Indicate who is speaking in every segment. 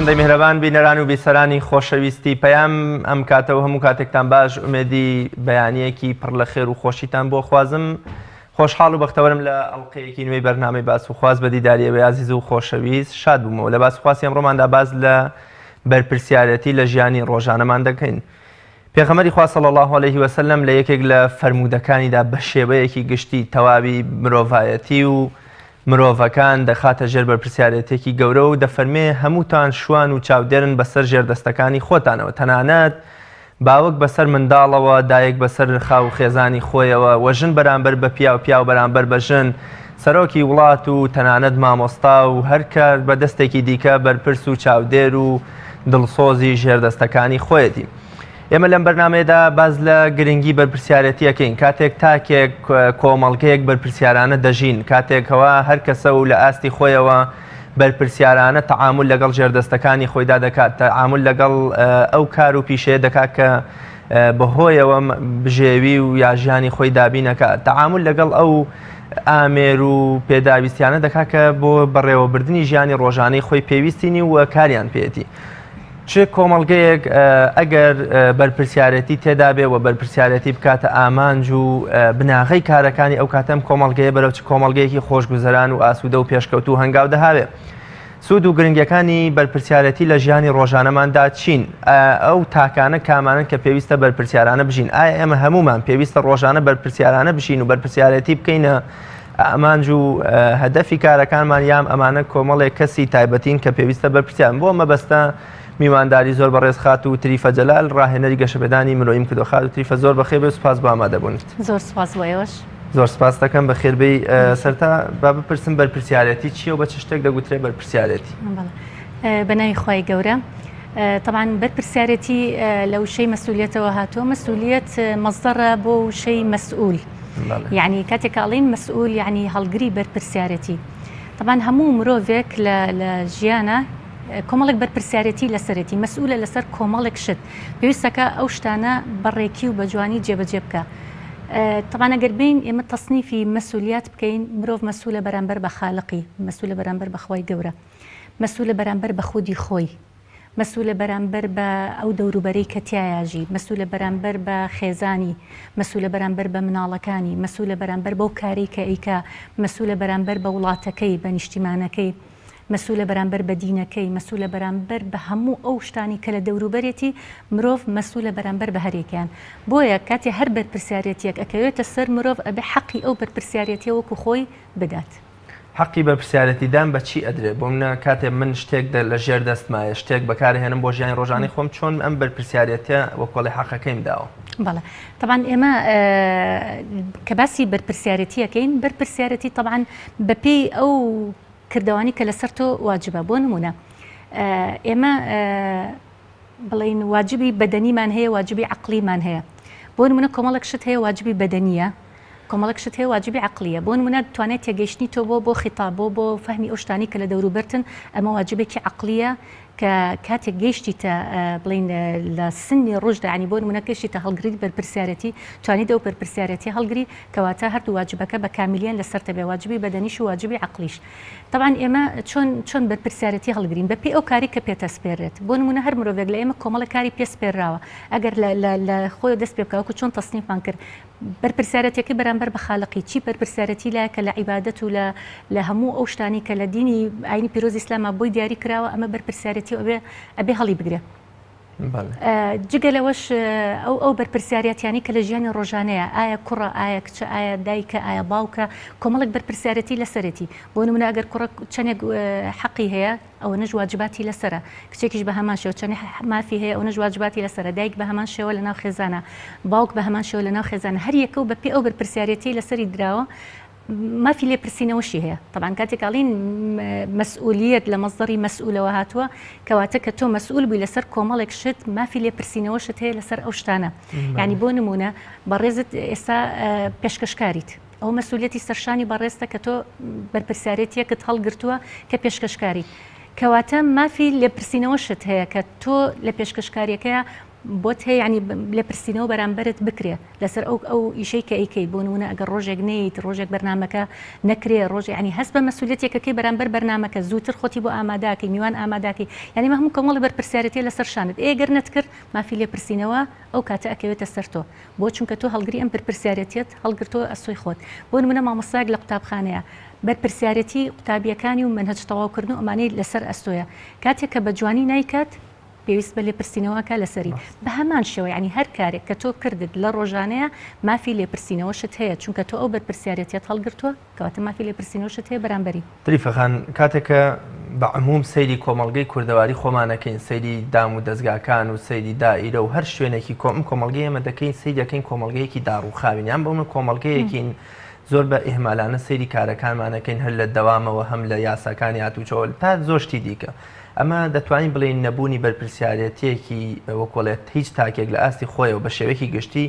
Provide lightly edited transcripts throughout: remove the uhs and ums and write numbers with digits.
Speaker 1: خۆشەویستندەی میهرەبان بینەران و بیسەرانی خۆشەویستی پەیام ئەم کاتەوە هەموو کاتێکتان باش ئومێدی بەیانیەکی پڕ لە خێر و خۆشیتان بۆ خوازم. خۆشحاڵ و بەختەوەرم لە ئەڵقەیەکی نوێی بەرنامەی باس و خواز بە دیداریەوەی عزیز و خۆشەویست شاد بوومەوە. لە باس و خواسی ئەمڕۆماندا باز لە بەرپرسیارەتی لە ژیانی ڕۆژانەمان دەکەین. پێغەمبەری خوا صلی الله علیه و سلم لە یەکێک لە فەرمودەکانیدا بە شێوەیەکی گشتی تەواوی مرۆڤایەتی و مرۆڤەکان دەخاتە ژێر بەرپرسیارەتێکی گەورە و دەفەرمێ هەمووتان شوان و چاودێرن بەسەر ژێردەستەکانی خۆتانەوە، تەنانەت باوک بەسەر منداڵەوە، دایک بەسەر خاو خێزانی خۆیەوە، وەژن بەرامبەر بە پیا و پیا و بەرامبەر بە ژن، سەرۆکی وڵات و تەنانەت مامۆستا و هەر کار بە دەستێکی دیکە بەرپرس و چاودێر و دڵسۆزی ژێردەستەکانی خۆیەتی. ئێمە لەم بەرنامەیەدا باز لە گرنگی بەرپرسیارەتیەکەین. کاتێک تاکێک کۆمەڵگەیەک بەرپرسیارانە دەژین، کاتێکەوە هەر کەسە و لە ئاستی خۆیەوە بەرپرسیارانە تەعامل لەگەڵ ژێردەستەکانی خۆیدا دەکات، تەعامل لەگەڵ ئەو کار و پیشەیە دەکات کە بەهۆیەوە بژێوی و یا ژیانی خۆی دابینەکات، تەعامل لەگەڵ ئەو ئامێر و پێداویستیانە دەکات کە بۆ بەڕێوەبردننی ژیانی ڕۆژانەی خۆی پێویستی نی و کاریان پێێتی. چ کۆمەڵگەیەک ئەگەر بەرپرسیارەتی تێدا بێ و بەرپرسیارەتی بکاتە ئامانج و بناغی کارەکانی ئەو کاتەم کۆمەڵگەیە بەرەو چ کۆمەڵگەیەکی خۆشگوزەران و ئاسوودە و پێشکەوت و هەنگاو دەهاوێ. سوود و گرنگەکانی بەرپرسیارەتی لە ژیانی ڕۆژانەماندا چین؟ ئەو تاکانە کامانن کە پێویستە بەرپرسیارانە بژین. ئایا ئێمە هەمومان پێویستە ڕۆژانە بەرپرسیارانە بشین و بەرپرسیارەتی بکەینە ئامانج و هەدەفی کارەکانمان، یام ئەمانە کۆمەڵێک کەسی تایبەتین کە پێویستە بەرپرسیارن؟ بۆ مەبەستە میوانداری زۆر بەڕێز خات و تریفە جەلال ڕاهێنەری گەشەبێدانی مرۆیم کردو. خات و تریفە زۆر بەخێر بێ و سوپاس بۆ ئامادەبوونیت.
Speaker 2: زۆر سوپاس بۆیەوەش.
Speaker 1: زۆر سوپاس دەکەم بەخێربەی. سەرتا با بپرسم بەرپرسیارەتی چییە و بە چ شتێک دەگوترێت بەرپرسیارەتی؟
Speaker 2: بەناوی خوای گەورە. طبعا بەرپرسیارەتی لە وشەی مەسئولیەتەوە هاتووە. مەسئولیەت مەصدەرە بۆ وشەی مەسئول، یعنی کاتێک ئەڵێن مەسئول یعنی هەڵگری بەرپرسیارەتی. طبعا هەموو مرۆڤێک لە ژیانە کۆمەڵێک بەرپرسیارەتی لەسەرەتی، مەسئولە لەسەر کۆمەڵێک شت، پێویستەکە ئەو شتانە بەڕێکی و بە جوانی جێبەجێ بکە. طبعا ئەگەر بین ئێمە تەصنیفی مەسئولیات بکەین، مرۆڤ مەسئولە بەرامبەر بە خالقی، مەسئولە بەرامبەر بە خوای گەورە، مەسئولە بەرامبەر بە خودی خۆی، مەسئولە بەرامبەر بە ئەو دەوروبەرەی کە تایاژی، مەسئولە بەرامبەر بە خێزانی، مەسئولە بەرامبەر بە مناڵەکانی، مەسئولە بەرامبەر بەو کاری کە ئەیکا، مەسئولە بەرامبەر بە وڵاتەکەی، بە نیشتیمانەکەی، مەسئولە بەرامبەر بە دینەکەی، مەسئولە بەرامبەر بە هەموو ئەو شتانی کە لە دەوروبەرێتی مرۆڤ مەسئولە بەرامبەر بە هەرێکیان. بۆیە کاتی هەر بەرپرسیارەتیەک ئەکەوێتە سەر مرۆڤ ئەبێ حەقی ئەو بەرپرسیارەتیە وەکو خۆی بدات.
Speaker 1: حەقی بەرپرسیارەتیدان بە چی ئەدرێ؟ بۆ منە کاتێ من شتێک لە ژێر دەستمایە، شتێک بەکارهێنم بۆ ژیانی ڕۆژانی خۆم، چۆن ئەم بەرپرسیارەتیە وەکۆڵی حەقەکەیم داوە؟
Speaker 2: بەڵێ طبعا ئێمە کە باسی بەرپرسیارەتیەکەین، بەرپرسیارەتی طبعا بەپێی ئەو کردوانی کە لەسەر تۆ واجبە. بۆ نمونە ئێمە بڵین واجبی بەدەنیمان هەیە، واجبی عەقلیمان هەیە. بۆ نمونە کۆمەڵێک شت هەیە واجبی بەدەنیە، کۆمەڵێک شت هەیە واجبی عەقلیە. بۆ نمونە دەتوانێت تێگەیشتنی تۆ بۆ خیتاب بۆ فەهمی ئەو شتانی کە لە دەوروبەرتن، ئەمە واجبێکی عەقلیە کە کاتێک گەیشتیتە بڵین لە سنی ڕۆژدا، ینی بۆ نمونە گەیشتیتە هەڵگری بەرپرسیارەتی، توانیت ئەو بەرپرسیارەتی هەڵگری کەواتە هەردوو واجبەکە بە کامیلیان لەسەر تەبێ، واجبی بەدەنیش و واجبی عەقلیش. طبعا ئێمە چۆن بەرپرسیارەتی هەڵگرین؟ بەپێی ئەو کاری کە پێتەسپێرێت. بۆ نمونە هەر مرۆڤێک لە ئێمە کۆمەڵە کاری پێسپێرراوە، ئەگەر لە خۆی دەست پێ بکە، وەکو چۆن تەصنیفمان کرد بەرپرسیارەتیەکەی بەرامبەر بە خالقی، چی بەرپرسیارەتی لایە کە لە عیبادەت و لە هەموو ئەو شتانی کە لە دینی ئاینی پیرۆزی ئیسلامە بۆی دیاری کراوە، ئەمە بەرپرسیارەتی ئەبێ هەڵی بگرێ. جگە لەوەش ئەو بەرپرسیارەتیانی کە لە ژیانی ڕۆژانەیە، ئایا کوڕە، ئایا کچە، ئایا دایکە، ئایا باوکە، کۆمەڵێک بەرپرسیارەتی لەسەرەتی. بۆ نمونە ئەگەر کوڕە چەندێک حەقی هەیە، ئەوە نەش واجباتی لەسرە، کچێکیش بە هەمان شێوە چەندێک مافی هەیە، ئەو نەش واجباتی لەسرە، دایک بە هەمان شێوە لەناو خێزانە، باوک بە هەمان شێوە لەناو خێزانە، هەر یەکە و بەپێی ئەو بەرپرسیارەتی لەسەری دراوە مافی لێپرسینەوەشی هەیە. طبعا کاتێک ئاڵین مەسئولیت لە مەصدەری مەسئولەوە هاتووە، کەواتە کە تۆ مەسئول بووی لەسەر کۆمەڵێک شت، مافی لێپرسینەوەشت هەیە لەسەر ئەو شتانە. یعنی بۆ نمونە بەڕێزت ئێستا پێشکەشکاریت، ئەو مەسئولیەتی سەرشانی بەڕێستە کە تۆ بەرپرسیارەتیەکت هەڵگرتووە کە پێشکەشکاری، کەواتە مافی لێپرسینەوەشت هەیە کە تۆ لە پێشکەشکاریەکەیە بۆت هەیە ینی لە پرسیینەوە بەرامبرت بکرێ لەسەر ئەو ئیشەی کە ئەیکەی بۆ نمونە ئەگەر ڕۆژێک نیت ڕۆژێک بەرنمەکە نەکرێ ڕۆژ ینی هەست بە مەسوولێتێکەکەی بەرامبەر بەرنمەکە زووتر خۆتی بۆ ئاماداکەی میوان ئاماداکەی ینی مە هەموو کۆمەڵی بەرپرسیارەتی لەسەر شانت ئێگەر نەتکرد مافی لێ پرسیینەوە ئەو کاتە ئەکەوێتە سەر تۆ بۆ چونکە تۆ هەڵگری ئەم بەرپرسیارەتیت هەڵگرتۆ ئەسۆی خۆت بۆ نمونە مامۆستاک لە قوتابخانەیە بەرپرسیارەتی قوتابیەکانی و منهج تەواوکردن و ئەمانەی لەسەر ئەستۆیە کاتێک کە بە جوانی نیکات پێویست بە لێ پرسیینەوەکە لەسەری بە هەمان شێوە ینی هەر کارێک کە تۆ کردت لە ڕۆژانەیە مافی لێپرسیینەوەشت هەیە چونکە تۆ ئەو بەرپرسیارەتیت هەڵگرتووە کەواتە مافی لێپرسیینەوەشت هەیە بەرامبەری
Speaker 1: تریفەخان کاتێکە بە عموم سەیری کۆمەڵگەی کوردەواری خۆمانەکەین سەیری دام و دەستگاکان و سەیری دائیرە و هەر شوێنێکی کۆمەڵگەی ئەمە دەکەین سەیرەکەین کۆمەڵگەیەکی داڕوخاوین یان بەمە کۆمەڵگەیەکین زۆر بە ئیهمالانە سەیری کارەکانمانەکەین هەر لە دەوامەوە هەم لە یاساکانی هاتوچەوە تا زۆشتی دیکە ئەمە دەتوانین بڵێن نەبوونی بەرپرسیارەتیەکی وەکۆڵێت هیچ تاکێک لە ئاستی خۆیەوە بە شێوەیەکی گشتی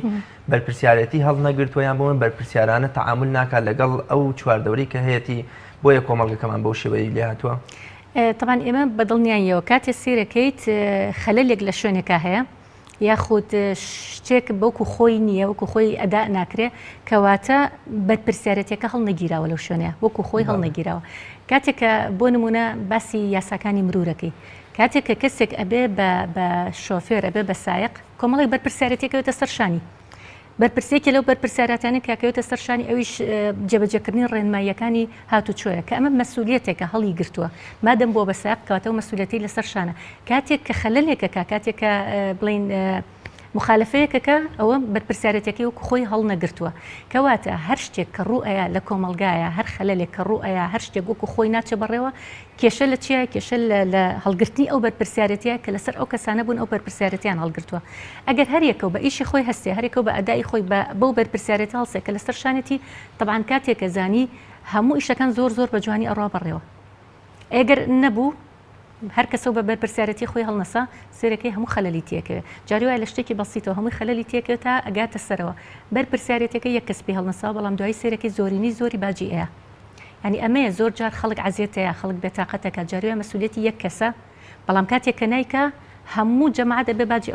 Speaker 1: بەرپرسیارەتی هەڵ نەگرتووە یان بۆ من بەرپرسیارانە تەعامل ناکات لەگەڵ ئەو چواردەوری کە هەیەی بۆیە کۆمەڵگەکەمان بەو شێوەیە لێ هاتووە.
Speaker 2: طبعا ئێمە بەدڵنیاییەوە کاتێ سیرەکەیت خەلەلێک لە شوێنێکە هەیە یاخود شتێک بەوکو خۆی نییە وەکو خۆی ئەدا ناکرێ کەواتە بەرپرسیارەتەکە هەڵ نەگیراوە لەو شوێنەیە وەکو خۆی هەڵ نەگیراوە کاتێککە بۆ نمونە باسی یاساکانی مرورەکەی کاتێک کە کەسێک ئەبێ بە شۆفێر ئەبێ بە سایق کۆمەڵی بەرپرسیارەتەکەوێتە سەرشانی بەرپرسێکی لەو بەرپرسیارەتانی کاکەوێتە سەرشانی ئەویش جێبەجێکردنی ڕێنماییەکانی هاتوچۆیە کە ئەمە مەسئولیەتێکە هەڵی گرتووە مادەم بۆ بەسایق کەواتە و مەسئولیەتی لەسەر شانە کاتێک کە خەلەلێکە کاتێک کە بڵین مخالفەیەکەکە ئەوە بەرپرسیارەتەکەی وەکو خۆی هەڵ نەگرتووە کەواتە هەر شتێک کە ڕوئەیە لە کۆمەلگایە هەر خەلەلێک کە ڕوئەیە هەر شتێک وەکو خۆی ناچە بەڕێوە کێشە لە چیە کێشە لە هەڵگرتنی ئەو بەرپرسیارەتیە کە لەسەر ئەو کەسانە بوون ئەو بەرپرسیارەتیان هەڵگرتووە ئەگەر هەریەکە بە ئیشی خۆی هەستێ هەرێکەوە بە ئەدای خۆی بەو بەرپرسیارەتی هەڵسێ کە لەسەر شانێتی طبعاً کاتێک کە زانی هەموو ئیشەکان زۆر بە جوانی ئەڕوا بەڕێوە ئەگەر نەبوو هەر کەسە بە بەرپرسیارەتی خۆی هەڵنەسا سێرەکەی هەموو خەلەلی تێکەوێت جاری وایە لە شتێکی بەسیتەوە هەمووی خەلەلی تێکەوێت تا ئەگاتە سەرەوە بەرپرسیارەتەکەی یەک کەس پێ هەڵنەسا بەڵام دوای سێرەکەی زۆرینی زۆری باجی ئەیە ینی ئەمەیە زۆر جار خەڵک عەزیەتەیە خەڵک بێتاقەتەکە جاری وایە مەسئولیەتی یەک کەسە بەڵام کاتێک کە نایکە هەموو جەماعەت دەبێ باجی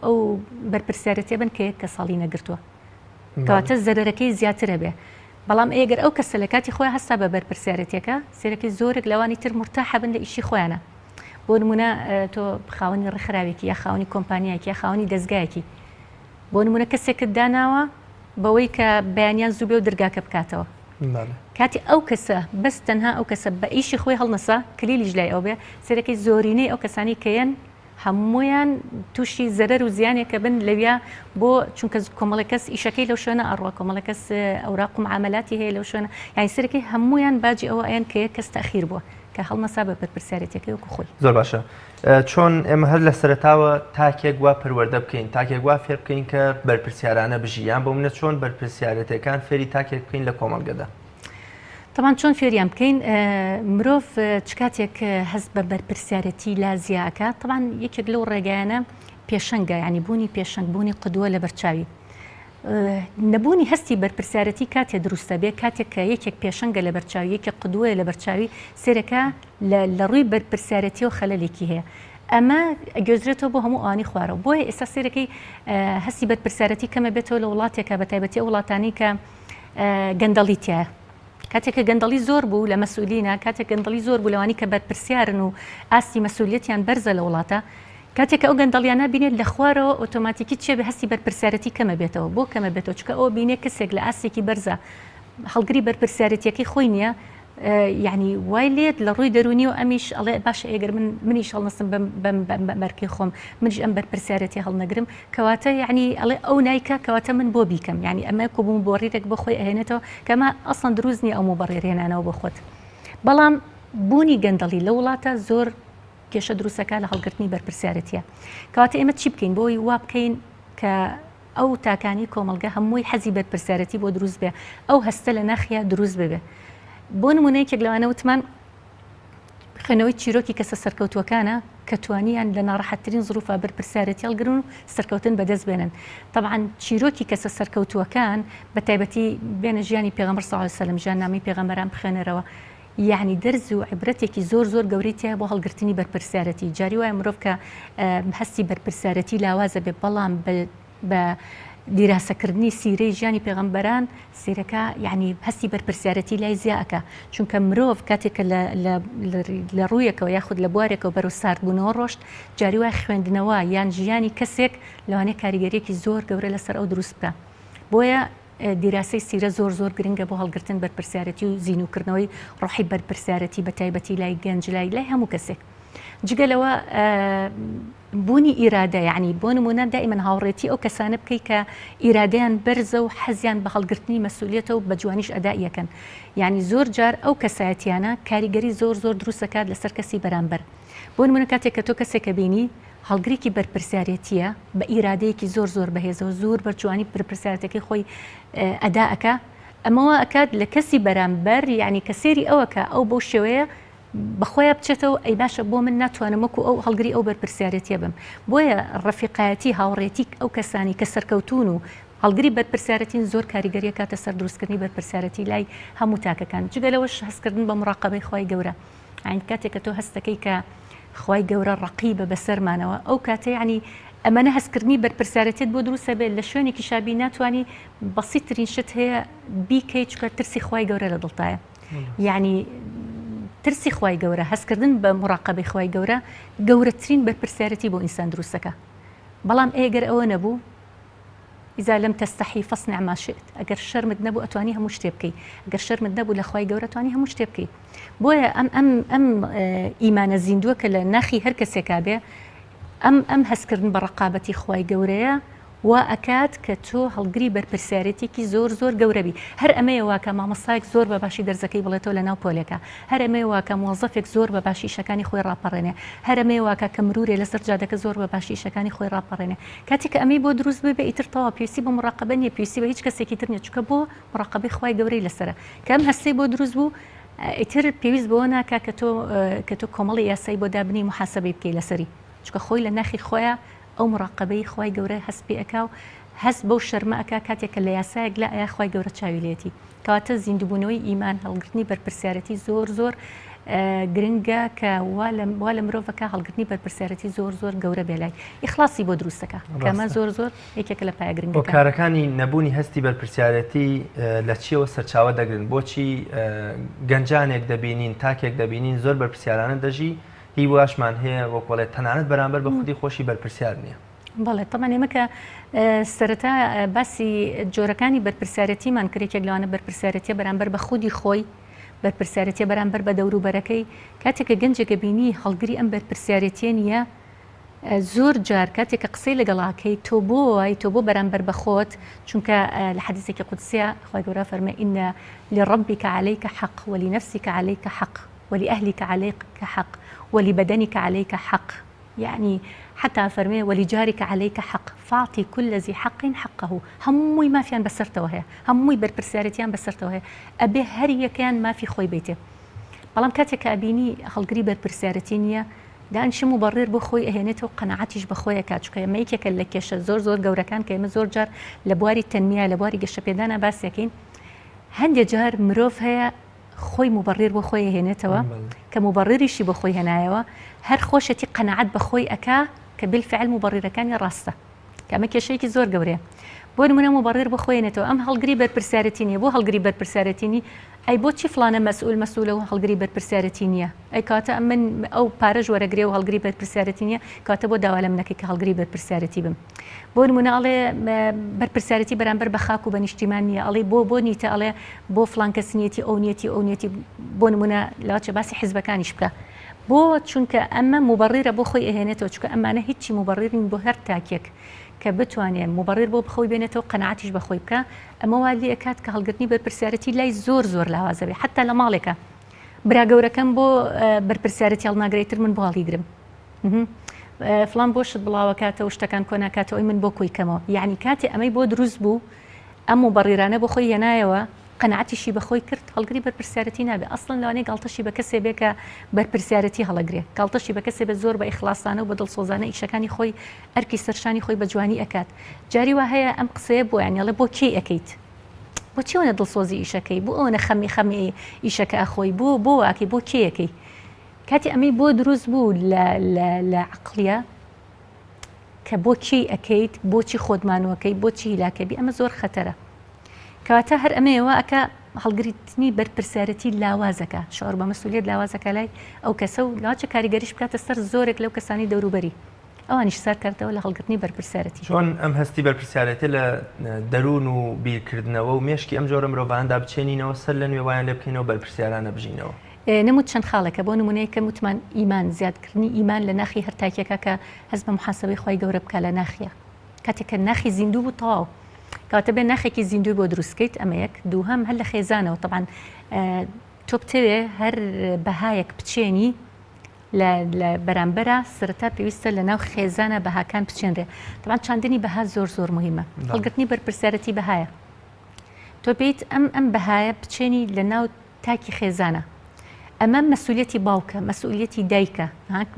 Speaker 2: ئەو بەرپرسیارەتێ بن کە یەک کەس هەڵی نەگرتووە کەواتە زەرەرەکەی زیاترە بێ بەڵام ئەگەر ئەو کەسە لە کاتی خۆی هەستا بە بەرپرسیارەتەکە سێرەکەی زۆرێک لەوانی تر مرتاحە بن لە ئیشی خۆیانە بۆ نمونە تۆ خاوەنی ڕێکخراوێکی یا خاوەنی کۆمپانیایەکی یا خاوەنی دەستگایەکی بۆ نمونە کەسێکت داناوە بەوەی کە بەیانیان زوو بێ و دەرگاکە بکاتەوە کاتی ئەو کەسە بەس تەنها ئەو کەسە بە ئیشی خۆی هەڵنەسا کلیلیش لای ئەو بێ سێرەکەی زۆرینەی ئەو کەسانی کەیەن هەمویان تووشی زەرەر و زیانێکە بن لەویا بۆ چونکە کۆمەڵی کەس ئیشەکەی لەو شوێنە ئەڕوە کۆمەڵی کەس ئەوراق و معاملاتی هەیە لەو شوێنە یانی سەرەکەی هەمویان باجی ئەوە ئەیان کە یەک کەس تەخیر بووە کە هەڵنەسا بە بەرپرسیارەتەکەی وەکو خۆی
Speaker 1: زۆر باشە چۆن ئێمە هەر لە سەرەتاوە تاکێک وا پەروەردە بکەین تاکێک وا فێر بکەین کە بەرپرسیارانە بژیان بۆ منە چۆن بەرپرسیارەتەکان فێری تاکێک بکەین لە کۆمەڵگەدا
Speaker 2: طبعاً چۆن فێریان بکەین مرۆڤ چ کاتێک هەست بە بەرپرسیارەتی لازیاکە طبعاً یەکێک لەو ڕێگایانە پێشەنگە ینی بوونی پێشەنگ بوونی قدووە لە بەرچاوی نەبوونی هەستی بەرپرسیارەتی کاتێ دروستە بێ کاتێک کە یەکێک پێشەنگە لە بەرچاوی یەکێک قدووە لە بەرچاوی سێرەکە لە ڕووی بەرپرسیارەتی و خەلەلێکی هەیە ئەمە ئەگوێزرێتەوە بۆ هەموو ئەوانی خوارەوە بۆیە ئێستا سێرەکەی هەستی بەرپرسیارەتی کەمە بێتەوە لە وڵاتێکە بە تایبەتی ئەو وڵاتانی کە گەندەڵیتیە کاتێککە گەندەڵی زۆر بوو لە مەسئولینە کاتێک گەندەڵی زۆر بوو لەوانی کە بەرپرسیارن و ئاستی مەسئولیەتیان بەرزە لە وڵاتە کاتێک ئەو گەندەڵیانە بینێت لە خوارەوە ئۆتۆماتیکی چێ بە هەستی بەرپرسیارەتی کەمە بێتەوە بۆ کەمە بێتەوە چکە ئەو بینێ کەسێک لە ئاستێکی بەرزە هەڵگری بەرپرسیارەتیەکەی خۆی نییە یعنی وای لێت لە ڕووی دەرونی و ئەمیش ئەڵێ باشە ئێگەر منیش هەڵنەسم بەمەرکی خۆم منیش ئەم بەرپرسیارەتی هەڵنەگرم کەواتە یعنی ئەڵێ ئەو نایکە کەواتە من بۆ بیکەم یعنی ئەمە کوبووم بۆ ڕێرێک بە خۆی ئەهێنێتەوە کەمە ئەسڵەن دروست نیە ئەو بەڕێرێنانەوە بۆ خۆت بەڵام بوونی گەندەڵی لە وڵاتە زۆر کێشە دروستەکە لە هەڵگرتنی بەرپرسیارەتیە کەواتە ئێمە چی بکەین بۆی وا بکەین کە ئەو تاکانی کۆمەلگا هەمووی حەزی بەرپرسیارەتی بۆ دروست بێ ئەو هەستە لە ناخیا دروست ببێ بۆ نمونەیەکێک لەوانە وتمان خوێنەوەی چیرۆکی کەسە سەرکەوتوەکانە کە توانیان لە ناڕەحەتترین زروفە بەرپرسیارەتی هەڵگرن و سەرکەوتن بەدەست بێنن طبعاً چیرۆکی کەسە سەرکەوتوەکان بە تایبەتی بێنە ژیانی پێغەمبەر صلی الله علیه و سلم ژیاننامەی پێغەمبەران بخوێنەرەوە یعنی دەرز و عیبرەتێکی زۆر گەورەیە بۆ هەڵگرتنی بەرپرسیارەتی. جاری وایە مرۆڤ کە هەستی بەرپرسیارەتی لاوازە بێ، بەڵام بە دیراسەکردنی سیرەی ژیانی پێغەمبەران سیرەکە یعنی هەستی بەرپرسیارەتی لای زیاکە، چونکە مرۆڤ کاتێکە لە ڕوویەکەوە یاخود لە بوارێکەوە بەرەو ساردبوونەوە ڕۆشت، جاری وای خوێندنەوە یان ژیانی کەسێک لەوانەیە کاریگەریەکی زۆر گەورە لەسەر ئەو دروست بکە. بۆیە دیراسی سیرە زۆر گرنگە بۆ هەڵگرتن بەرپرسیارەتی و زیینوکردنەوەی ڕۆحی بەرپرسیارەتی بە تایبەتی لای گەنج لای هەموو کەسێک. جگەلەوە بوونی ئیرادە، یعنی بۆ نمونە دائیمەن هاوڕێتی ئەو کەسانە بکەی کە ئیرادەیان بەرزە و حەزیان بە هەڵگرتنی مەسئولیەتە و بە جوانیش ئەدائیەکەن. یعنی زۆر جار ئەو کەسایەتیانە کاریگەری زۆر دروست دەکات لەسەر کەسی بەرامبەر. بۆ نمونە کاتێک کە تۆ کەسێکە بینی هەڵگرێکی بەرپرسیارەتیە بە ئیرادەیەکی زۆر بەهێزەوە زۆر بەرجوانی بەرپرسیارەتەکەی خۆی ئەدائەکە، ئەمەوە ئەکات لە کەسی بەرامبەر، یعنی کە سێری ئەوەکە ئەو بەو شێوەیە بەخۆیە بچێتەوە ئەی باشە بۆ من ناتوانم وەکو ئەو هەڵگری ئەو بەرپرسیارەتیە بم. بۆیە ڕەفیقایەتی هاوڕێتی ئەو کەسانی کە سەرکەوتون و هەڵگری بەرپرسیارەتین زۆر کاریگەریە کاتە سەر دروستکردنی بەرپرسیارەتی لای هەموو تاکەکان. جگەلەوەش هەستکردن بە مراقبەی خوای گەورە، یعنی کاتێک کە تۆ هەستەکەی کە خوای گەورە ڕەقیبە بەسەرمانەوە، ئەو کاتە یعنی ئەمەنە هەستکردنی بەرپرسیارەتیت بۆ دروستە بێت لە شوێنێکی شابی ناتوانانی بەسیترین شت هەیە بیکەیت، چکە ترسی خوای گەورە لە دڵتایە. یعنی ترسی خوای گەورە، هەستکردن بە مراقبەی خوای گەورە گەورەترین بەرپرسیارەتی بۆ ئینسان دروستەکە. بەڵام ئەگەر ئەوە نەبوو، ئیزا لەم تەستەحی فەصنع ما شئت، ئەگەر شەرمت نەبوو ئەتوانی هەموو شتێ بکەی، ئەگەر شەرمت نەبوو لە خوای گەورە توانی هەموو شتێ بکەی. بۆیە ئەم ئیمانە زیندووە کە لە ناخی هەر کەسێکا بێ، ئەم هەستکردن بە ڕقابەتی خوای گەورەیە وا ئەکات کە تۆ هەڵگری بەرپرسیارەتێکی زۆر گەورەبی. هەر ئەمەیە واکە مامەسایەک زۆر بە باشی دەرزەکەی بڵێتەوە لە ناو پۆلێکە، هەر ئەمەیە واکە موظفێک زۆر بە باشی شەکانی خۆی ڕاپەڕێنێ، هەر ئەمەیە واکە کە مرورێ لەسەر جادەکە زۆر بە باشی شەکانی خۆی ڕاپەڕێنێ. کاتێک کە ئەمەی بۆ دروست بێ ئیتر تەواو پێویستی بە مراقبە نیە، پێویستی بە هیچ کەسێکی تر نیە، چونکە بۆ مراقبەی خوای گەورەی لەسرە. کە ئەم هەستەی بۆ دروست بوو، ئیتر پێویست بەوە ناکا کە تۆ کۆمەڵی یاسایی بۆ دابنی محاسبەی بکەی لەسەری، چونکە خۆی لە ناخی خۆیە ئەو مراقبەی خوای گەورە هەست پێ ئەکا و هەست بەو شەرمە ئەکا کاتێکە لە یاسایەک لە ئایا خوای گەورە چاویلێتی. کەواتە زیندوبوونەوەی ئیمان، هەڵگرتنی بەرپرسیارەتی زۆر گرنگە کە وا لە مرۆڤەکە هەڵگرتنی بەرپرسیارەتی زۆر گەورە بێلای ئیخلاسی بۆ دروستەکە، کەمە زۆر یەکێکە لە پایە گرنگەکە.
Speaker 1: بۆ کارەکانی نەبوونی هەستی بەرپرسیارەتی لە چیەوە سەرچاوە دەگرن؟ بۆچی گەنجانێک دەبینین، تاکێک دەبینین زۆر بەرپرسیارانە دەژی، هی واشمان هەیە وەکوڵێت تەنانەت بەرامبەر بە خودی خۆشی بەرپرسیار نییە.
Speaker 2: بەڵێ تەمان ئێمە کە سەرەتا باسی جۆرەکانی بەرپرسیارەتیمان کرێکێک لەوانە بەرپرسیارەتیە بەرامبەر بە خودی خۆی، بەرپرسیارەتیە بەرامبەر بە دەوروبەرەکەی. کاتێککە گەنجێکە بینی هەڵگری ئەم بەرپرسیارەتیە نییە، زۆر جار کاتێککە قسەی لەگەڵاکەی تۆ بۆ بەرامبەر بە خۆت، چونکە لە حەدیثێکی قودسیە خوای گەورە فەرمێ ئین لربك عليك حق ولنفسك عليك حق ولأهلك عليك حق ولبدنك عليك حق، يعني حتى فرمي ولجارك عليك حق فاعطي كل ذي حق حقه. هموي ما فيان بسرته هي، هموي برپرسیارەتیان بسرته هي، أبي هر یەکیان ما في خوي بيته. بەڵام کاتێک ئەبینی هەڵگری بەرپرسیارەتی نییە، دانیش مبرر بۆ خۆی ئەهێنێتەوە قەنەعەتیش بە خۆیە کات، چونکە ئێمە یەکێکە لە کێشە زۆر گەورەکان کە ئێمە زۆر جار لە بواری تەنمیا، لە بواری گەشەپێدانە باسیەکەین، هەندێک جار مرۆڤ هەیە خۆی مبرر بۆ خۆی هێنێتەوە کە مبرریشی بۆ خۆی هێنایەوە، هەر خۆشەتی قەنەعەت بە خۆی ئەکا کە بالفعل مبررەکانی ڕاستە، کە ئەمە کێشەیەکی زۆر گەورەیە. بۆ نمونە مبرر بۆ خۆی هێنێتەوە، ئەم هەڵگری بەرپرسیارەتی نییە. بۆ هەڵگری بەرپرسیارەتی نی، ئەی بۆچی فلانە مەسئول و هەڵگری بەرپرسیارەتی نییە؟ ئەی کاتە من ئەو پارەژ وەرەگرێ و هەڵگری بەرپرسیارەتی نییە، کاتە بۆ داوا لەم نەکەی کە هەڵگری بەرپرسیارەتی بم. بۆ نمونە ئەڵێ بەرپرسیارەتی بەرامبەر بە خاک و بە نیشتیمان نییە، ئەڵێ بۆ نیتە، ئەڵێ بۆ فلان کەسنیەتی ئەو نیەتی بۆ نمونە لاوچە باسی حیزبەکانیش بکە. بۆ چونکە ئەمە مبررە بۆ خۆی ئەهێنێتەوە، چونکە ئەمانە هیچی مبررین بۆ هەر تاکێک کە بتوانێت مبرر بۆ بخۆی بێنێتەوە قەنەعەتیش بە خۆی بکە. ئەمە وا لێ ئەکات کە هەڵگرتنی بەرپرسیارەتی لای زۆر لاوازە بێ. حتا لە ماڵێکە برا گەورەکەم بۆ بەرپرسیارەتی هەڵناگرێتتر من بۆ هەڵیگرم، فلان بۆ شت بڵاوەکاتەوە شتەکان کۆ ناکاتەوەی من بۆ کۆی کەمەوە. یعنی کاتێ ئەمەی بۆ دروست بوو، ئەم مبررانە بۆ خۆی هێنایەوە، قەنەعەتیشی بەخۆی کرد، هەڵگری بەرپرسیارەتی نابێ. ئەسڵەن لەوانەیە گاڵتەشی بە کەسێ بێ کە بەرپرسیارەتی هەڵەگرێ، گاڵتەشی بە کەسێ بە زۆر بە ئیخلاسانە و بە دڵسۆزانە ئیشەکانی خۆی ئەرکی سەرشانی خۆی بە جوانی ئەکات. جاری وا هەیە ئەم قسەیە بۆ یانیڵێ بۆ کێ ئەەکەیت؟ بۆچی ئەوەنە دڵسۆزی ئیشەکەی بۆ ئەوەنە خەمی ئیشەکە ئەخۆی بۆ واکەی بۆ کێیەکەی کاتی ئەمەی بۆ دروست بوو لە عقلیە کە بۆ چی ئەەکەیت بۆچی خۆتمانەوەکەی بۆچی هیلاکەبی ئەمە زۆر خەتەرە کەواتە هەر ئەمەوە ئەکە هەڵگرتنی بەرپرسیارەتی لاوازەکە شعور بە مەسئولیت لاوازەکە لای ئەو کەسە و لاچە کاریگەریش بکاتە سەر زۆرێک لەو کەسانی دەوروبەری ئەوانیش سەرکردەوە لە هەڵگرتنی بەرپرسیارەتی
Speaker 1: چۆن ئەم هەستی بەرپرسیارەتی لە دەروون و بیرکردنەوە و مێشکی ئەم جۆرە مرۆڤاندا بچێنینەوە سەر لە نوێوایان لێ بکەینەوە بەرپرسیارانە بژینەوە
Speaker 2: نموت چەند خاڵێکە بۆ نمونەیەکە وتمان ئیمان زیادکردنی ئیمان لە ناخی هەر تاکێکە کە هەست بە محاسبەی خۆی گەورە بکە لە ناخیە کاتێککە ناخی زیندوو بوو تەواو کەواتە بێ ناخێکی زیندوی بۆ دروستکەیت ئەمە یەک دووهەم هەر لە خێزانەوە طبعاً تۆ بتەوێ هەر بەهایەک بچێنی لە بەرامبەرە سرەتا پێویستە لە ناو خێزانە بەهاکان بچێنرێ طبعاً چاندنی بەها زۆر مهمە هەڵگرتنی بەرپرسیارەتی بەهایە تۆ بێیت ئەم بەهایە بچێنی لە ناو تاکی خێزانە ئەمە مەسئولیەتی باوکە مەسئولیەتی دایکە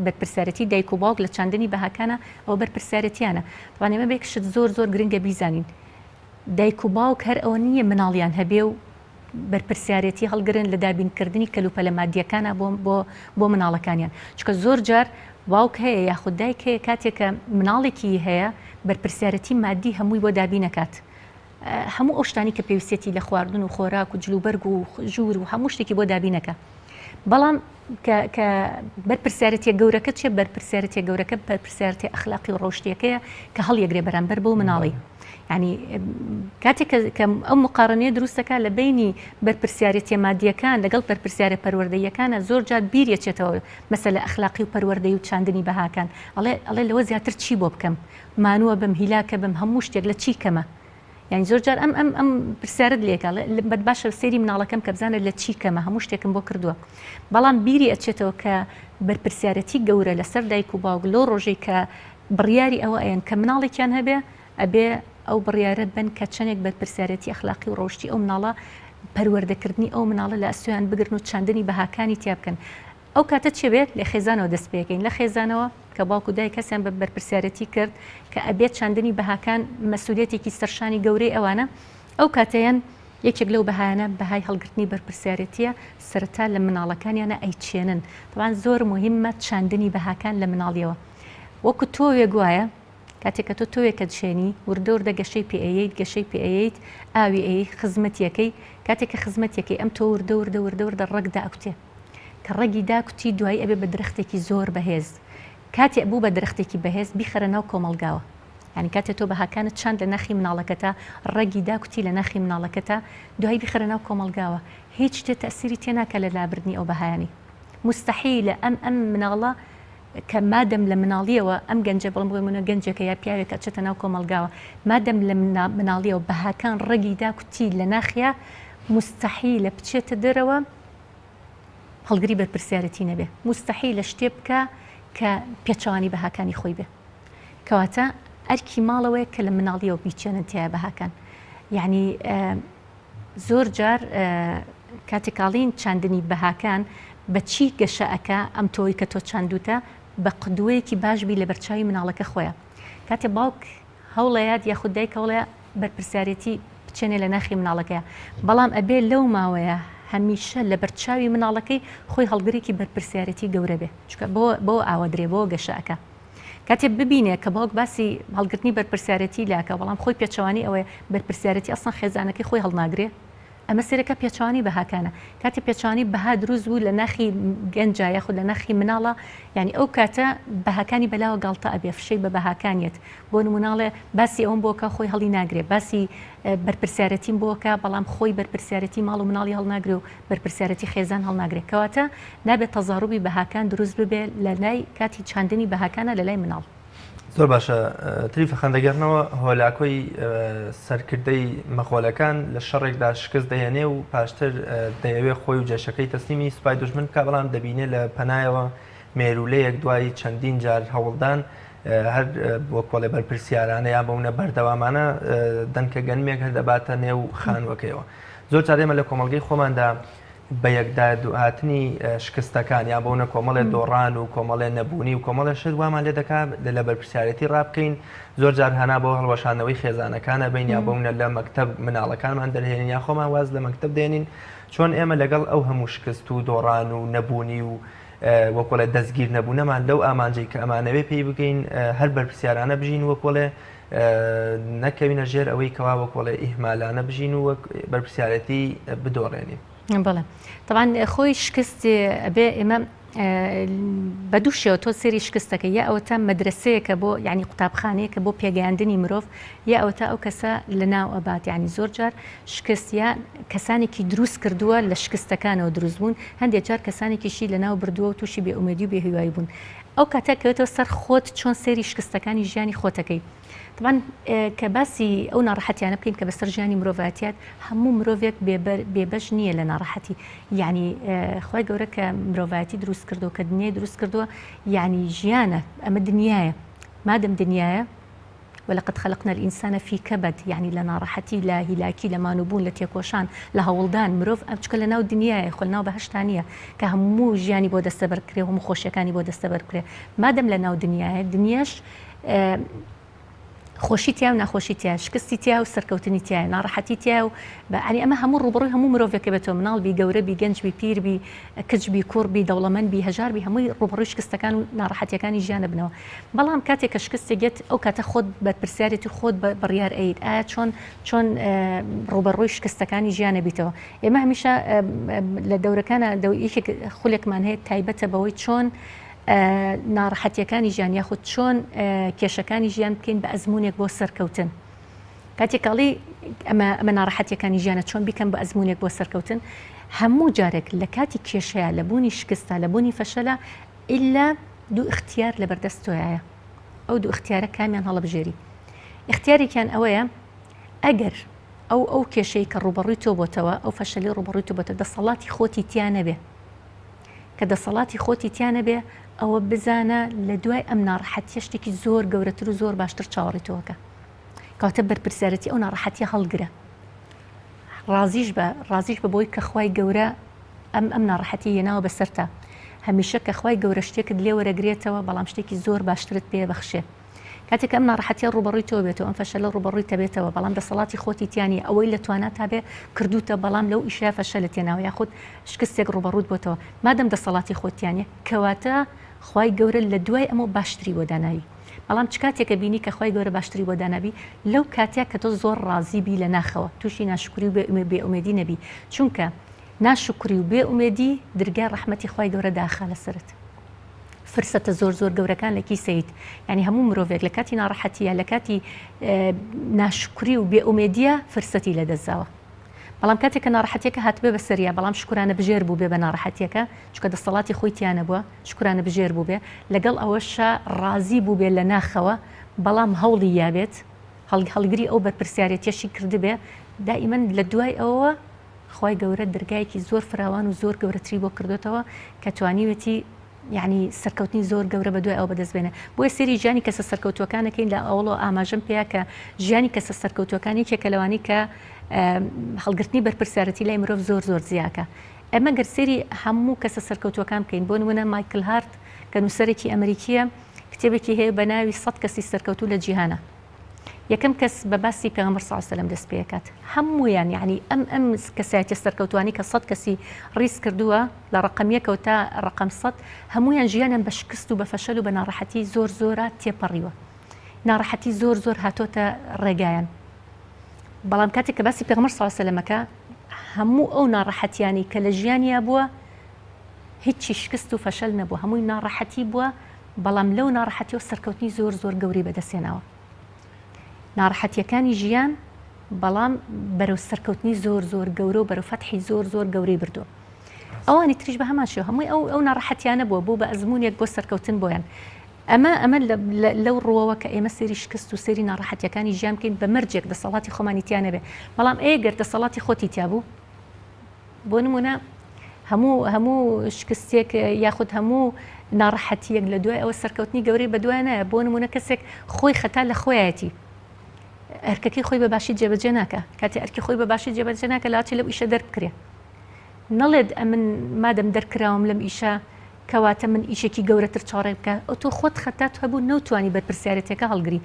Speaker 2: بەرپرسیارەتی دایک و باوک لە چاندنی بەهاکانە ئەو بەرپرسیارەتیانە طبعاً ئێمە بێکشت زۆر گرنگە بیزانین دایک و باوک هەر ئەوە نییە مناڵیان هەبێ و بەرپرسیارەتی هەڵگرن لە دابینکردنی کەلوپەلە مادیەکانە بۆ مناڵەکانیان چکە زۆر جار باوک هەیە یاخود دایک هەیە کاتێکە مناڵێکی هەیە بەرپرسیارەتی مادی هەمووی بۆ دابی نەکات هەموو ئەو شتانی کە پێویستێتی لە خواردن و خۆراک و جلوبەرگ و ژوور و هەموو شتێکی بۆ دابی نەکە بەڵام کە بەرپرسیارەتیە گەورەکە چێ بەرپرسیارەتیە گەورەکە بەرپرسیارەتی ئەخلاقی و ڕۆشتیەکەیە کە هەڵیەگرێ بەرامبەر بۆ مناڵی ینی کاتێک کە ئەو مقارنەیە دروستەکە لە بینی بەرپرسیارەتیە مادیەکان لەگەڵ بەرپرسیارە پەروەردەیەکانە زۆر جار بیرێچێتەوە مەسەلە ئەخلاقی و پەروەردەی و چاندنی بەهاکان ئەڵێ لەوە زیاتر چی بۆ بکەم مانووە بم هیلاکە بم هەموو شتێک لە چی کەمە یعنی زۆر جار ئەم پرسیارت لێکە بەد باشە سێری مناڵەکەم کە بزانە لە چی کەمە هەموو شتێکم بۆ کردووە بەڵام بیری ئەچێتەوە کە بەرپرسیارەتی گەورە لەسەر دایک و باوک لۆ ڕۆژەی کە بڕیاری ئەوە ئەیەن کە مناڵێکیان هەبێ ئەبێ ئەو بڕیارە بن کە چەندێک بەرپرسیارەتی ئەخلاقی و ڕۆشتی ئەو مناڵە پەروەردەکردنی ئەو مناڵە لە ئەسویان بگرن و چاندنی بەهاکانی تیا بکەن ئەو کاتە چێ بێت لە خێزانەوە دەست پێکەین لە خێزانەوە کە باوک و دایک کەسیان بە بەرپرسیارەتی کرد کە ئەبێت چاندنی بەهاکان مەسئولیەتێکی سەرشانی گەورەی ئەوانە ئەو کاتەیان یەکێک لەو بەهایانە بەهای هەڵگرتنی بەرپرسیارەتیە سەرەتا لە مناڵەکانیانە ئەیچێنن طبعاً زۆر مهمە چاندنی بەهاکان لە مناڵیەوە وەکو تۆ وێگوایە کاتێککە تۆ تۆیەکە دشێنی وردەوردە گەشەی پێیت گەشەی پێیت ئاوی ئەی خزمەتیەکەی کاتێککە خزمەتێکی ئەم تۆ وردەوردە ڕەگدا ئەوتێ کە ڕەگی داکوتی دوای ئەبێ بە درەختێکی زۆر بەهێز کاتێ بوو بە درەختێکی بەهێز بیخەرە ناو کۆمەلگاوە ینی کاتێک تۆ بەهاکانت چاند لە ناخی مناڵەکەتە ڕەگی داکوتی لە ناخی مناڵەکەتە دوای بیخەرە ناو کۆمەلگاوە هیچ شتێ تەسیری تێناکە لە لابردنی ئەو بەهایانی مستحیلە ئەم مناڵە کە مادەم لە مناڵیەوە ئەم گەنجە بڵم بۆمونە گەنجەکە یا پیاوێکە چێتە ناو کۆمەلگاوە مادەم لە مناڵیەوە بەهاکان ڕەگی داکوتی لە ناخیا مستحیلە بچێتە دەرەوە هەڵگری بەرپرسیارەتی نەبێ مستحیلە شتێ بکە کە پێچوانی بەهاکانی خۆی بێ کەواتە ئەرکی ماڵەوەی کە لە مناڵیەوە بیچێنن تایە بەهاکان یعنی زۆر جار کاتێکاڵین چاندنی بەهاکان بە چی گەشەکە ئەم تۆی کە تۆ چاندوتە بە قدوەیەکی باشبی لە بەرچاوی مناڵەکە خۆیە کاتێ باوک هەوڵەیە یاخود دایک هەوڵەیە بەرپرسیارەتی بچێنێ لە ناخی مناڵەکەیە بەڵام ئەبێ لەو ماوەیە هەمیشە لە بەرچاوی مناڵەکەی خۆی هەڵگرێکی بەرپرسیارەتی گەورە بێ چکە بۆ ئاوەدرێ بۆ گەشەکە کاتێ ببینێ کە باوک باسی هەڵگرتنی بەرپرسیارەتی لاکە بەڵام خۆی پێچوانی ئەوەیە بەرپرسیارەتی ئەسڵان خێزانەکەی خۆی هەڵناگرێ ئەمە سێرەکە پێچوانی بەهاکانە کاتی پێچوانی بەها دروست بوو لە ناخی گەنجە یاخود لە ناخی مناڵە یعنی ئەو کاتە بەهاکانی بەلاوە گاڵتە ئەبێ فشەی بە بەهاکانیت بۆ نموناڵێ باسی ئەوم بۆکە خۆی هەڵی ناگرێ باسی بەرپرسیارەتیم بۆکە بەڵام خۆی بەرپرسیارەتی ماڵ و مناڵی هەڵناگرێ و بەرپرسیارەتی خێزان هەڵناگرێت کەواتە نابێت تەزاڕوبی بەهاکان دروست ببێ لە لای کاتی چاندنی بەهاکانە لە لای مناڵ
Speaker 1: زۆر باشە تریفە خەندەگەرنەوە هۆلاکۆی سەرکردەی مەخۆلەکان لە شەڕێکدا شکست دەهێنێ و پاشتر دەیەوێت خۆی و جێشەکەی تەسلیمی سوپای دوژمن بکە بەڵام دەبینێ لە پەنایەوە مێرولەیەک دوای چەندین جار هەوڵدان هەر بۆ کۆڵێ بەرپرسیارانە یا بەونە بەردەوامانە دەنکە گەنمێک هەر دەباتە نێو خانوەکەیەوە زۆر جارێمە لە کۆمەڵگەی خۆماندا بە یەکدا دوهاتنی شکستەکان یا بۆنە کۆمەڵێ دۆڕان و کۆمەڵێ نەبوونی و کۆمەڵە شت وامان لێ دەکات لە بەرپرسیارەتی ڕابکەین زۆر جار هەنا بۆ هەڵوەشانەوەی خێزانەکانە بین یا بۆونە لە مەکتەب مناڵەکانمان دەرهێنین یا خۆمان واز لە مەکتەب دێنین چۆن ئێمە لەگەڵ ئەو هەموو شکست و دۆڕان و نەبوونی و وەکۆڵێ دەستگیر نەبوونەمان لەو ئامانجەی کە ئەمانەوێ پێی بگەین هەر بەرپرسیارانە بژین وەکۆڵێ نەکەوینە ژێر ئەوەی کەوا وەکۆڵێ ئیهمالانە بژین و بەرپرسیارەتی بدۆڕێنین.
Speaker 2: بەڵێ طبعا خۆی شکست ئەبێ ئێمە بە دوو شێوە تۆ سێری شکستەکە یا ئەوە تا مەدرسەیەکە بۆ یعنی قوتابخانەیەکە بۆ پێگەیاندنی مرۆڤ یا ئەوە تا ئەو کەسە لە ناو ئەبات یعنی زۆر جار شکست یا کەسانێکی دروست کردووە لە شکستەکانەوە دروست بوون هەندێک جار کەسانێکیشی لە ناو بردووە و تووشی بێئومێدی و بێهیوایی بوون ئەو کاتێکەوێتەوە سەر خۆت چۆن سێری شکستەکانی ژیانی خۆتەکەی طبعا کە باسی ئەو ناڕەحەتیانە بکەین کە بەسەر ژیانی مرۆڤاتیات هەموو مرۆڤێک بێبەش نییە لە ناڕەحەتی یعنی خۆی گەورە کە مرۆڤاتی دروست کردو کە دنیای دروست کردووە یعنی ژیانە ئەمە دنیاە مادەم دنیاە ولقد خلقنا الإنسان في كبد يعني لە ناڕەحەتی لە هیلاکی لە مانوبوون لە تێکۆشان لە هەوڵدان مرۆڤ ئەچکە لە ناو دنیاە خۆ ناو بەهشتانیە کە هەموو ژیانی بۆ دەستەبەرکرێ هەموو خۆشیەکانی بۆ دەستەبەرکرێ مادەم لە ناو دنیاە دنیاش خۆشی تیا و ناخۆشی تیا شکستی تیا و سەرکەوتنی تیا ناڕەحەتی تیا و بەعنی ئەمە هەموو ڕوبڕووی هەموو مرۆڤێکە بێتەوە مناڵبی گەورەبی گەنجبی پیربی کچبی کوڕبی دەوڵەمەندبی هەژاربی هەمووی ڕوبڕووی شکستەکان و ناڕەحەتیەکانی ژیانە بنەوە بەڵام کاتێک کە شکستێکێت ئەو کاتە خۆت بەرپرسیارێتی خۆت بڕیار ئەیت ئایا چۆن ڕوبەڕووی شکستەکانی ژیانە بیتەوە ئێمە هەمیشە لە دەورەکانە یەکێک خولێکمان هەیە تایبەتە بەوەی چۆن ناڕەحەتیەکانی ژیان یاخود چۆن کێشەکانی ژیان بکەین بە ئەزمونێک بۆ سەرکەوتن کاتێکاڵی ئەمە ناڕەحەتیەکانی ژیانە چۆن بیکەم بە ئەزمونێک بۆ سەرکەوتن هەموو جارێک لە کاتی کێشەیە لە بوونی شکستە لە بوونی فەشەلە ئیلا دوو اختیار لە بەردەست تۆیایە ئەو دوو اختیارە کامیان هەڵەبژێری اختیارێکیان ئەوەیە ئەگەر ئەو کێشەی کە ڕوبەڕووی تۆ بۆتەوە ئەو فەشەلی ڕوبەڕووی تۆ بۆتە دەسەڵاتی خۆتی تیانە بێ کە دەسەڵاتی خۆتی تیانە بێ ئەوە بزانە لە دوای ئەم ناڕەحەتیە شتێکی زۆر گەورەتر و زۆر باشتر چاوەڕی تۆکە کەواتە بەرپرسیارەتی ئەو ناڕەحەتیە هەڵگرە ڕازیش بە بۆی کە خوای گەورە ئەم ناڕەحەتی هێناوە بەسەرتە هەمیشە کە خوای گەورە شتێکت لێ وەرەگرێتەوە بەڵام شتێکی زۆر باشترت پێ بەخشێ کاتێک ئەم ناڕەحەتیە ڕوبەڕووی تۆ بێتەوە ئەم فەشەلە ڕوبەڕووی تەبێتەوە بەڵام دەسەڵاتی خۆتی تیانی ئەوەی لە توانات هەبێ کردوتە بەڵام لەو ئیشە فەشەلە تێناوە یاخود شکستێک ڕوبەڕووت بۆتەوە مادەم دەسەڵاتی خۆتیانە کەواتە خوای گەورە لە دوای ئەمە باشتری بۆ داناوی بەڵام چ کاتێکە بینی کە خوای گەورە باشتری بۆ داناوی لەو کاتێک کە تۆ زۆر ڕازی بی لە ناخەوە تووشی ناشکری و بێئومێدی نەبی چونکە ناشکری و بێئومێدی دەرگای ڕەحمەتی خوای گەورە داخا لەسرت فرسەتە زۆر گەورەکان لە کیسەیت یعنی هەموو مرۆڤێک لە کاتی ناڕەحەتیە لە کاتی ناشکری و بێئومێدیە فرسەتی لەدەستاوە بەڵام کاتێک کە ناڕەحەتیەکە هاتبێ بەسەریە بەڵام شکرانە بژێر بوو بێ بە ناڕەحەتیەکە چونکە دەسەڵاتی خۆی تیانە بووە شکرانە بژێر بوو بێ لەگەڵ ئەوەشە ڕازی بوو بێ لە ناخەوە بەڵام هەوڵی یابێت هەڵگری ئەو بەرپرسیارەتیەشی کردبێ دائیمەن لە دوای ئەوە خوای گەورە دەرگایەکی زۆر فراوان و زۆر گەورەتری بۆ کردوێتەوە کە توانیوێتی یعنی سەرکەوتنی زۆر گەورە بە دوای ئەو بەدەستبێنە بۆیە سێری ژیانی کەسە سەرکەوتوەکانەکەین لە ئەوڵۆ ئاماژەم پێیا کە ژیانی کەسە سەرکەوتوەکانی کێکە لەوانی کە هەڵگرتنی بەرپرسیارەتی لای مرۆڤ زۆر زیاکە ئەمە گەر سێری هەموو کەسە سەرکەوتوەکان بکەین بۆ نمونە مایکل هارت کە نووسەرێکی ئەمریکیە کتێبێکی هەیە بە ناوی 100 کەسی سەرکەوتوو لە جیهانە یەکەم کەس بە باسی پێغەمبەر صلی الله علیه و سلم دەست پێ دەکات هەموویان یعنی ئەم کەسایەتیە سەرکەوتوانی کە 100 کەسی ڕیس کردووە لە ڕقم 1 تا ڕقم 100 هەموویان ژیانیان بە شکست و بە فەشەل و بە ناڕەحەتی زۆرە تێپەڕیوە ناڕەحەتی زۆر هاتۆتە ڕێگایان بەڵام کاتێک کە باسی پێغەمبەر صلی الله علیه و سلمەکە هەموو ئەو ناڕەحەتیانی کە لە ژیانیا بووە هیچی شکست و فەشەل نەبووە هەمووی ناڕەحەتی بووە بەڵام لەو ناڕەحەتیەوە سەرکەوتنی زۆر گەوری بەدەستێناوە ناڕەحەتیەکانی ژیان بەڵام بەرەو سەرکەوتنی زۆر گەورە و بەرەو فەتحی زۆر گەورەی بردووە ئەوانی تریش بە هەمان شێوە هەمووی ئەو ناڕەحەتیانە بووە بە ئەزمونێک بۆ سەرکەوتن بۆیان ئەمە لەو ڕۆوە کە ئێمە سێری شکست و سێری ناڕەحەتیەکانی ژیان بکەین بە مەرجێک دەسەڵاتی خۆمانیتیانە بێ بەڵام ئەگەر دەسەڵاتی خۆتی تیا بوو بۆ نمونە هەموو شکستێک یاخود هەموو ناڕەحەتیەک لە دوای ئەوە سەرکەوتنی گەورەی بە دوای نایە بۆ نمونە کەسێک خۆی خەتا لە خۆیەتی ئەرکەکەی خۆی بە باشی جێبەجێ ناکە کاتی ئەرکی خۆی بە باشی جێبەجێ ناکە لاچی لەو ئیشە دەربکرێ نەڵێت ئەمن مادەم دەرکراوم لەم ئیشە کەواتە من ئیشێکی گەورەتر چاڕێ بکە ئەو تۆ خۆت خەتات هەبوو نەوتوانی بەرپرسیارەتەکە هەڵگری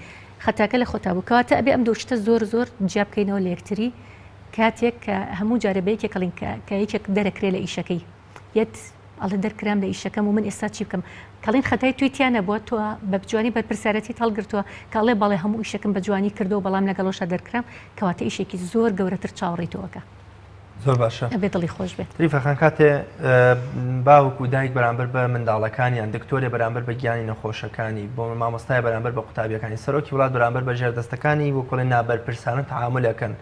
Speaker 2: خەتاکە لە خۆتا بوو کەواتە ئەبێ ئەم دۆشتە زۆر جیا بکەینەوە لە یەکتری کاتێک کە هەموو جارەبەیەکێک کەڵین کە یەکێک دەرەکرێ لە ئیشەکەی یەت ئەڵێ دەرکرام لە ئیشەکەم و من ئێستا چی بکەم کەڵین خەتای تویتیانە بووە تۆ بە جوانی بەرپرسیارەتی هەڵگرتووە کاڵێ بەڵێ هەموو ئیشەکەم بە جوانی کردو بەڵام لەگەڵۆشە دەرکرام کەواتە ئیشێکی زۆر گەورەتر چاوەڕێیتەوەکە
Speaker 1: زۆر باشە
Speaker 2: ئەبێ دڵی خۆش بێت
Speaker 1: ریفەخان کاتێ باوک و دایک بەرامبەر بە منداڵەکانیان دکتۆرێ بەرامبەر بە گیانی نەخۆشەکانی بۆ مامۆستای بەرامبەر بە قوتابیەکانی سەرۆکی وڵات بەرامبەر بە ژێردەستەکانی بۆ کۆڵی نابەرپرسانە تەعاملەکەن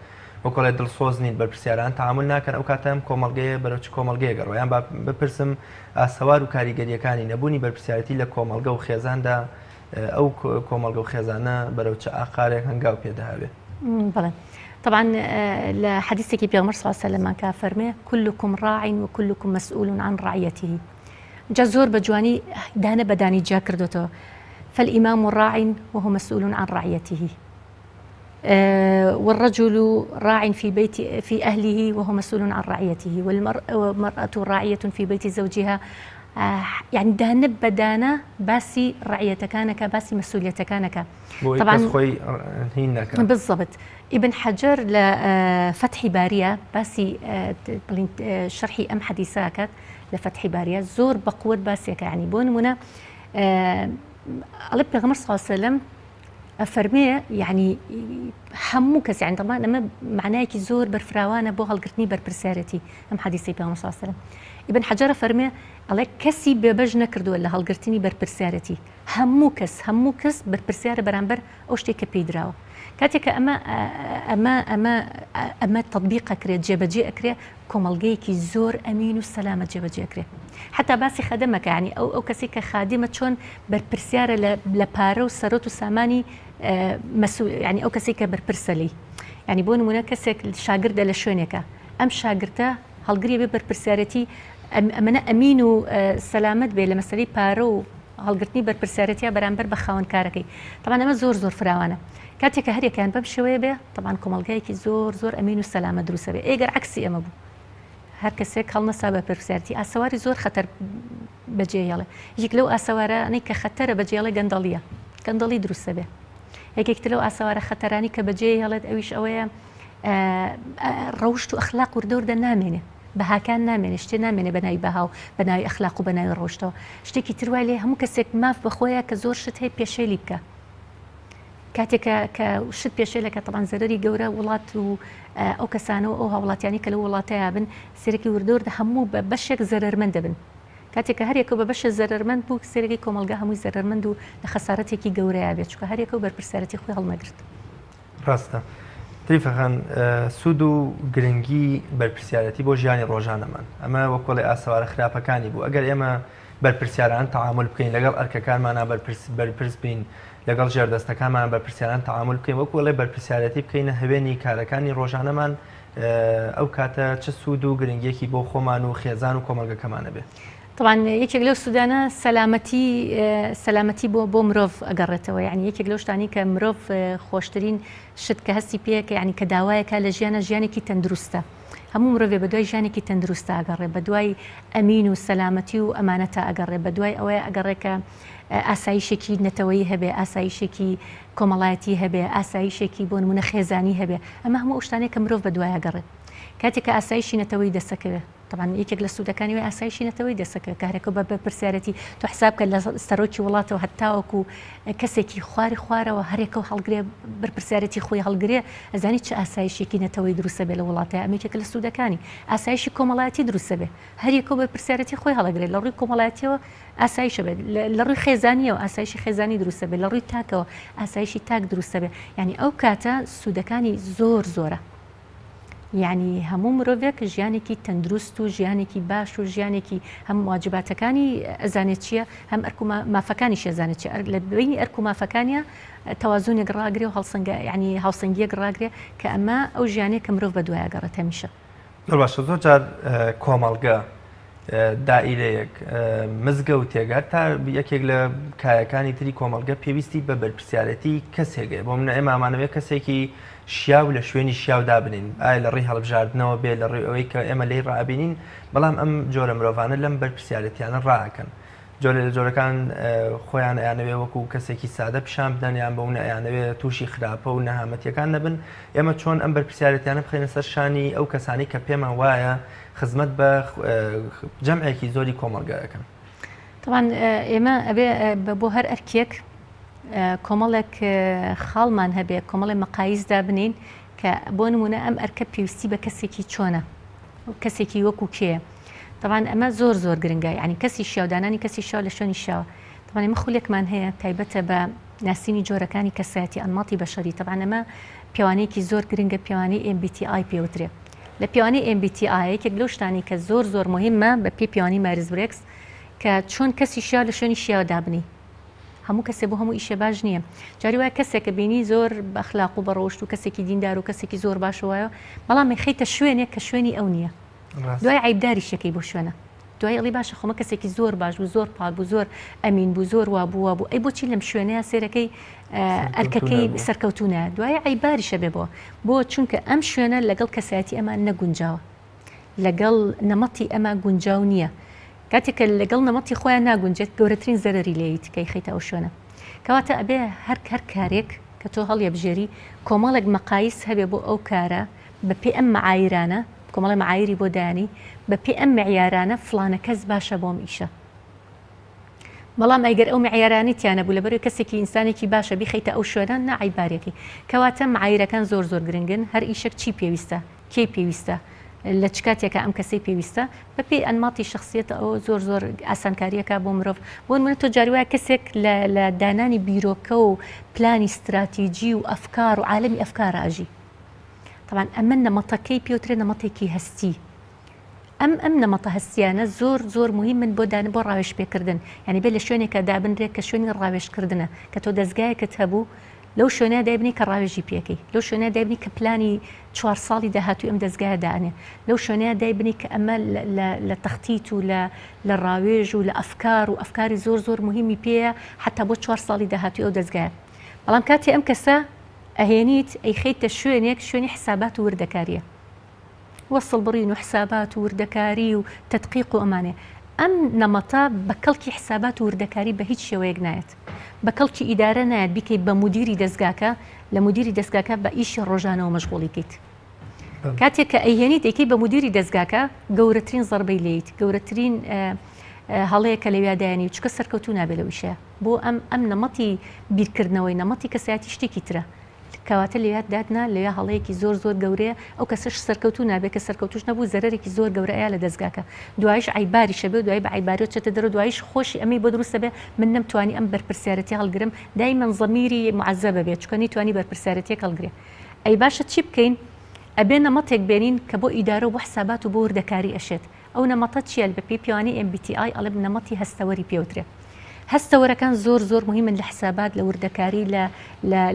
Speaker 1: بۆ کۆڵی دڵسۆز نین بەرپرسیاران تەعامل ناکەن ئەو کاتەم کۆمەڵگەیە بەرەو چ کۆمەڵگەیە گەڕۆیان بپرسم ئاسەوار و کاریگەریەکانی نەبوونی بەرپرسیارەتی لە کۆمەڵگە و خێزاندا ئەو کۆمەڵگە و خێزانە بەرەو چ ئاقارێک هەنگاو پێداهاوێ
Speaker 2: بەڵێ طبعا لحديثك بيغمر صلى الله عليه وسلم كان فرمي كلكم راع وكلكم مسؤول عن رعيته جزور بجواني دانا بداني جا كردوتو فالإمام راع وهو مسؤول عن رعيته والرجل راع في أهله وهو مسؤول عن رعيته والمرأة راعية في بيت زوجها يعني دانا بدانا باسي رعيتكانك باسي مسؤوليتكانك
Speaker 1: طبعا
Speaker 2: بالضبط ابن حجر لفتح بارية باسي شرحي أم حديثاكت لفتح بارية زور بقوة باسيك يعني بون منا الله بيغمر صلى الله عليه وسلم فرمية يعني حموكس يعني طبعا لما معناه كي زور برفراوانة بو هالقرتني بربرسارتي أم حديثي بيغمر صلى الله عليه وسلم ابن حجر فرمية الله كسي ببجنا كردو اللي هالقرتني بربرسارتي هموكس بربرسارة برامبر أوشتي كبيدراو كاتك أما تطبيق أكري جبجي أكري كومالجيكي زور أمين والسلامة جبجي أكري حتى باسي خدمك يعني أو كسيك خادمة شون بربرسيارة لبارو سروت وساماني مسؤول يعني أو كسيك بربرسلي يعني بون مناكسك الشاقرد لشونيكا أم شاقرته هالقرية بربرسيارتي أمنا أمين والسلامة بي لمسالي بارو هالقرتني بربرسيارتي برامبر بخاون كاركي طبعا أما زور فرعوانة كاتك هري كان باب شوي به طبعا كومالجايكي زور امين والسلامه دروسه به ايجر عكسي اما بو هر كسيك هلنا سبب برسارتي اسواري زور خطر بجياله يجيك لو اسواره اني كخطر بجياله قندلي دروسه به هيك لو اسواره خطراني كبجياله اويش اويا روشت اخلاق وردور نامنه بها كان نامنه اشتي نامنه بناي بها بناي اخلاق وبناي روشته اشتكي تروالي هم كسيك ماف بخويا كزور شت هي بيشيلي بك كاتك كشت بيشيلك طبعا زرري جورا ولات او كسانو او هولات يعني كلو ولاتها بن سيركي وردور همو ببشك زرر من دبن كاتك هريكو ببش زرر من بو سيركي كوملغا همو زرر من دو لخسارتي كي جورا بيت شو هريكو بربرسارتي خوي هالمجرد
Speaker 1: راستا تریفەخان سود و گرنگی بەرپرسیارەتی بۆ ژیانی ڕۆژانەمان ئەمە وەکۆڵی ئاسەوارە خراپەکانی بوو ئەگەر ئێمە بەرپرسیاران تەعامل بکەین لەگەڵ ئەرکەکانمانە بەرپرس بین لەگەڵ ژێردەستەکانمان بەرپرسیاران تەعامل بکەین وەکۆڵێ بەرپرسیارەتی بکەینە هەوێنی کارەکانی ڕۆژانەمان ئەو کاتە چه سود و گرنگیەکی بۆ خۆمان و خێزان و کۆمەڵگەکەمانە بێ
Speaker 2: طبعا یەکێک لەو سودانە سەلامەتی بۆ مرۆڤ ئەگەڕێتەوە یعنی یەکێک لەو شتانی کە مرۆڤ خۆشترین شت کە هەستی پێیەکە یعنی کە داوایەکە لە ژیانێکی تەندروستە هەموو مرۆڤێ بە دوای ژیانێکی تەندروستە ئەگەڕێ بە دوای ئەمین و سەلامەتی و ئەمانەتە ئەگەڕێ بە دوای ئەوەیە ئەگەڕێکە ئاسایشێکی نەتەوەیی هەبێ ئاسایشێکی کۆمەڵایەتی هەبێ ئاسایشێکی بۆ نمونە خێزانی هەبێ ئەمە هەموو شتانێک کە مرۆڤ بە دوای ئەگەڕێت کاتێک کە ئاسایشی نەتەوەی دەسەکەوێت طبعا یەکێک لە سوودەکانی وێ ئاسایشی نەتەوەی دەسەکە کارێکە بە پرسیارەتی تۆ حساب کە لە سەرۆکی وڵاتەوە هەتاوەکو کەسێکی خوارەوە هەرێکە و هەڵگرێ بەرپرسیارەتی خۆی هەڵگرێ ئەزانی چه ئاسایشێکی نەتەوەی دروستە بێ لە وڵاتەیە ئەمێکێک لە سوودەکانی ئاسایشی کۆمەڵایەتی دروستە بێ هەرێکە بەرپرسیارەتی خۆی هەڵەگرێت لە ڕووی کۆمەڵایەتیەوە ئاسایشە بێت لە ڕووی خێزانیەوە ئاسایشی خێزانی دروستە بێت لە ڕووی تاکەوە ئاسایشی تاک دروستە بێت یعنی ئەو کاتە سوودەکانی زۆرە یعنی هەموو مرۆڤێک ژیانێکی تەندروست و ژیانێکی باش و ژیانێکی هەم واجباتەکانی ئەزانێت چییە هەم ئەرک و مافەکانیش ئەزانێت چیە لە بینی ئەرک و مافەکانیە تەوازونێک ڕاگرێ و ینی هاوسەنگیەک ڕاگرێ کە ئەمە ئەو ژیانەیە کە مرۆڤ بە دوایە گەڕێت هەمیشە
Speaker 1: زۆر باشە زۆر جار کۆمەڵگە دائیرەیەک مزگەوتێک هەر تا یەکێک لە کایەکانی تری کۆمەڵگە پێویستی بە بەرپرسیارەتی کەسێکە بۆ منە ئێمامانەوێت کەسێکی شیاو لە شوێنی شیاودا بنین ئایا لە ڕێی هەڵبژاردنەوە بێ لە ڕێی ئەوەی کە ئێمە لێی ڕابینین بەڵام ئەم جۆرە مرۆڤانە لەم بەرپرسیارەتیانە ڕاکەن جۆرە لە جۆرەکان خۆیان ئەیانەوێ وەکو کەسێکی سادە پیشان بدەن یان بەونە ئەیانەوێت تووشی خراپە و نەهامەتیەکان نەبن ئێمە چۆن ئەم بەرپرسیارەتیانە بخێنە سەر شانی ئەو کەسانی کە پێمان وایە خزمەت بە جەمعێکی زۆری کۆمەڵگەکەن.
Speaker 2: طبعا ئێمە ئەبێ بۆ هەر ئەرکێک کۆمەڵێک خاڵمان هەبێ کۆمەڵی مەقاییسدا بنین کە بۆ نمونە ئەم ئەرکە پێویستی بە کەسێکی چۆنە کەسێکی وەکو کێیە. طبعا ئەمە زۆر گرنگە یعنی کەسی شیاودانانی کەسی شیاو لە شوێنی شیاوە. طبعا ئێمە خولێکمان هەیە تایبەتە بە ناسینی جۆرەکانی کەسایەتی ئەنماطی بەشەری. طبعا ئەمە پیاوانەیەکی زۆر گرنگە پیاوانەی MBTI پێوترێ. لە پیاوانەی MBTI یەکێک لەو شتانی کە زۆر مهمە بە پێی پیاوانی مایرز برێکس کە چۆن کەسی شیاو لە شوێنی شیاو دابنی. هەموو کەسێ بۆ هەموو ئیشە باش نییە. جاری وایە کەسێکە بینی زۆر بە ئەخلاق و بەڕۆشت و کەسێکی دیندار و کەسێکی زۆر باش وایە بەڵام خەیتە شوێنێک کە شوێنی ئەو نییە. دوای عیبداری شەکەی بۆ شوێنە. دوای ئەڵی باشە خۆمە کەسێکی زۆر باش بوو زۆر پاک بوو زۆر ئەمین بوو زۆر وابووە بوو ئەی بۆچی لەم شوێنەیە سێرەکەی ئەرکەکەی سەرکەوتونە دوای عیباری شەبێ بۆ چونکە ئەم شوێنە لەگەڵ کەسایەتی ئەمان نەگونجاوە لەگەڵ نەمەتی ئەمە گونجاو نییە. کاتێککە لەگەڵ نەمەتی خۆیان ناگونجێت گەورەترین زەرری لێیت کەی خەیتە ئەو شوێنە. کەواتە ئەبێ هەر کارێک کە تۆ هەڵیە بژێری کۆمەڵێک مەقایس هەبێ بۆ ئەو کارە بە پێ ئەم معایرانە کۆمەڵی معایری بۆ دانی بە پێ ئەم معیارانە فلانە کەس باشە بۆم ئیشە. بەڵام ئەگەر ئەو معیارانی تیانە بوو لەبەر کەسێکی ئینسانێکی باشە بیخەیتە ئەو شوێنە نەعیبارێکی. کەواتە معایرەکان زۆر گرنگن هەر ئیشەک چی پێویستە کێ پێویستە لە چ کاتێکە ئەم کەسەی پێویستە بە پێی ئەنماطی شخصیەتە ئەو زۆر ئاسانکاریەکە بۆ مرۆڤ بۆ نمونە تۆ جاری وایە کەسێک لە دانانی بیرۆکە و پلانی استراتیجی و ئەفکار و عالەمی ئەفکار ئاژی. طبعا ئەمە نەمەتەکەی پێوترێ نەمەتێکی هەستی. ئەم نەمەتە هەستیانە زۆر مهمن بۆ بۆ ڕاوێژ پێکردن یعنی بێ لە شوێنێکە دابنرێت کە شوێنی ڕاوێژکردنە کە تۆ دەستگایەکت هەبوو لەو شوێنە دایبنی کە ڕاوێژی پێکەی لەو شوێنە دایبنی کە پلانی 4 ساڵی داهاتوو ئەم دەستگایە دانێ لەو شوێنەیە دایبنی کە ئەمە لە تەختیت و لە ڕاوێژ و لە ئەفکار و ئەفکاری زۆر مهمی پێیە حتا بۆ 4 ساڵی داهاتوو ئەو دەستگایە. بەڵام کاتی ئەم کەسە ئەهێنیت ئەی خەیتە شوێنێک شوێنی حسابات و وردەکاریە وەسڵ بڕین و حسابات و وردەکاری و تدقیق و ئەمانێ. ئەم نەمەتە بە کەڵکی حسابات و وردەکاری بە هیچ شێوەیەک نایەت بە کەڵکی ئیدارە نایەت بیکەیت بە مدیری دەستگاکە لە مدیری دەستگاکە بە ئیشی ڕۆژانەوە مەشغوڵی کەیت. کاتێک کە ئەیهێنیت ئەیکەی بە مدیری دەستگاکە گەورەترین زەربەی لێیت گەورەترین هەڵەیە کە لەوێدایانی چکە سەرکەوتو نابێت لەو ئیشە بۆ ئەم نەمەتی بیرکردنەوەی نەمەتی کەسایەتی شتێکی ترە. کەواتە لێوات دادنا لێ هەڵەیەکی زۆر گەورەیە ئەو کەسش سەرکەوتو نابێت کە سەرکەوتوش نەبوو زەرێکی زۆر گەورەیە لە دەستگاکە دوایش عیباری شەبێ دوای بە عیبارەت چێتە دەرەوە دوایش خۆشی ئەمەی بۆ دروستە بێ من نەمتوانی ئەم بەرپرسیارەتی هەڵگرم دایمەن زەمیری معەزەبە بێت چکە نەیتوانی بەرپرسیارەتێک هەڵگرێ. ئەی باشە چی بکەین ئەبێ نەمەتێک بێنین کە بۆ ئیدارە و بۆ حسابات و بۆ وردەکاری ئەشێت. ئەو نەمەتە چیە بە پێی پیاوانی MBTI ئەڵێ نەمەتی هەستەوەری پێوترێ. هەستەوەرەکان زۆر مهمن لە حسابات لە وردەکاری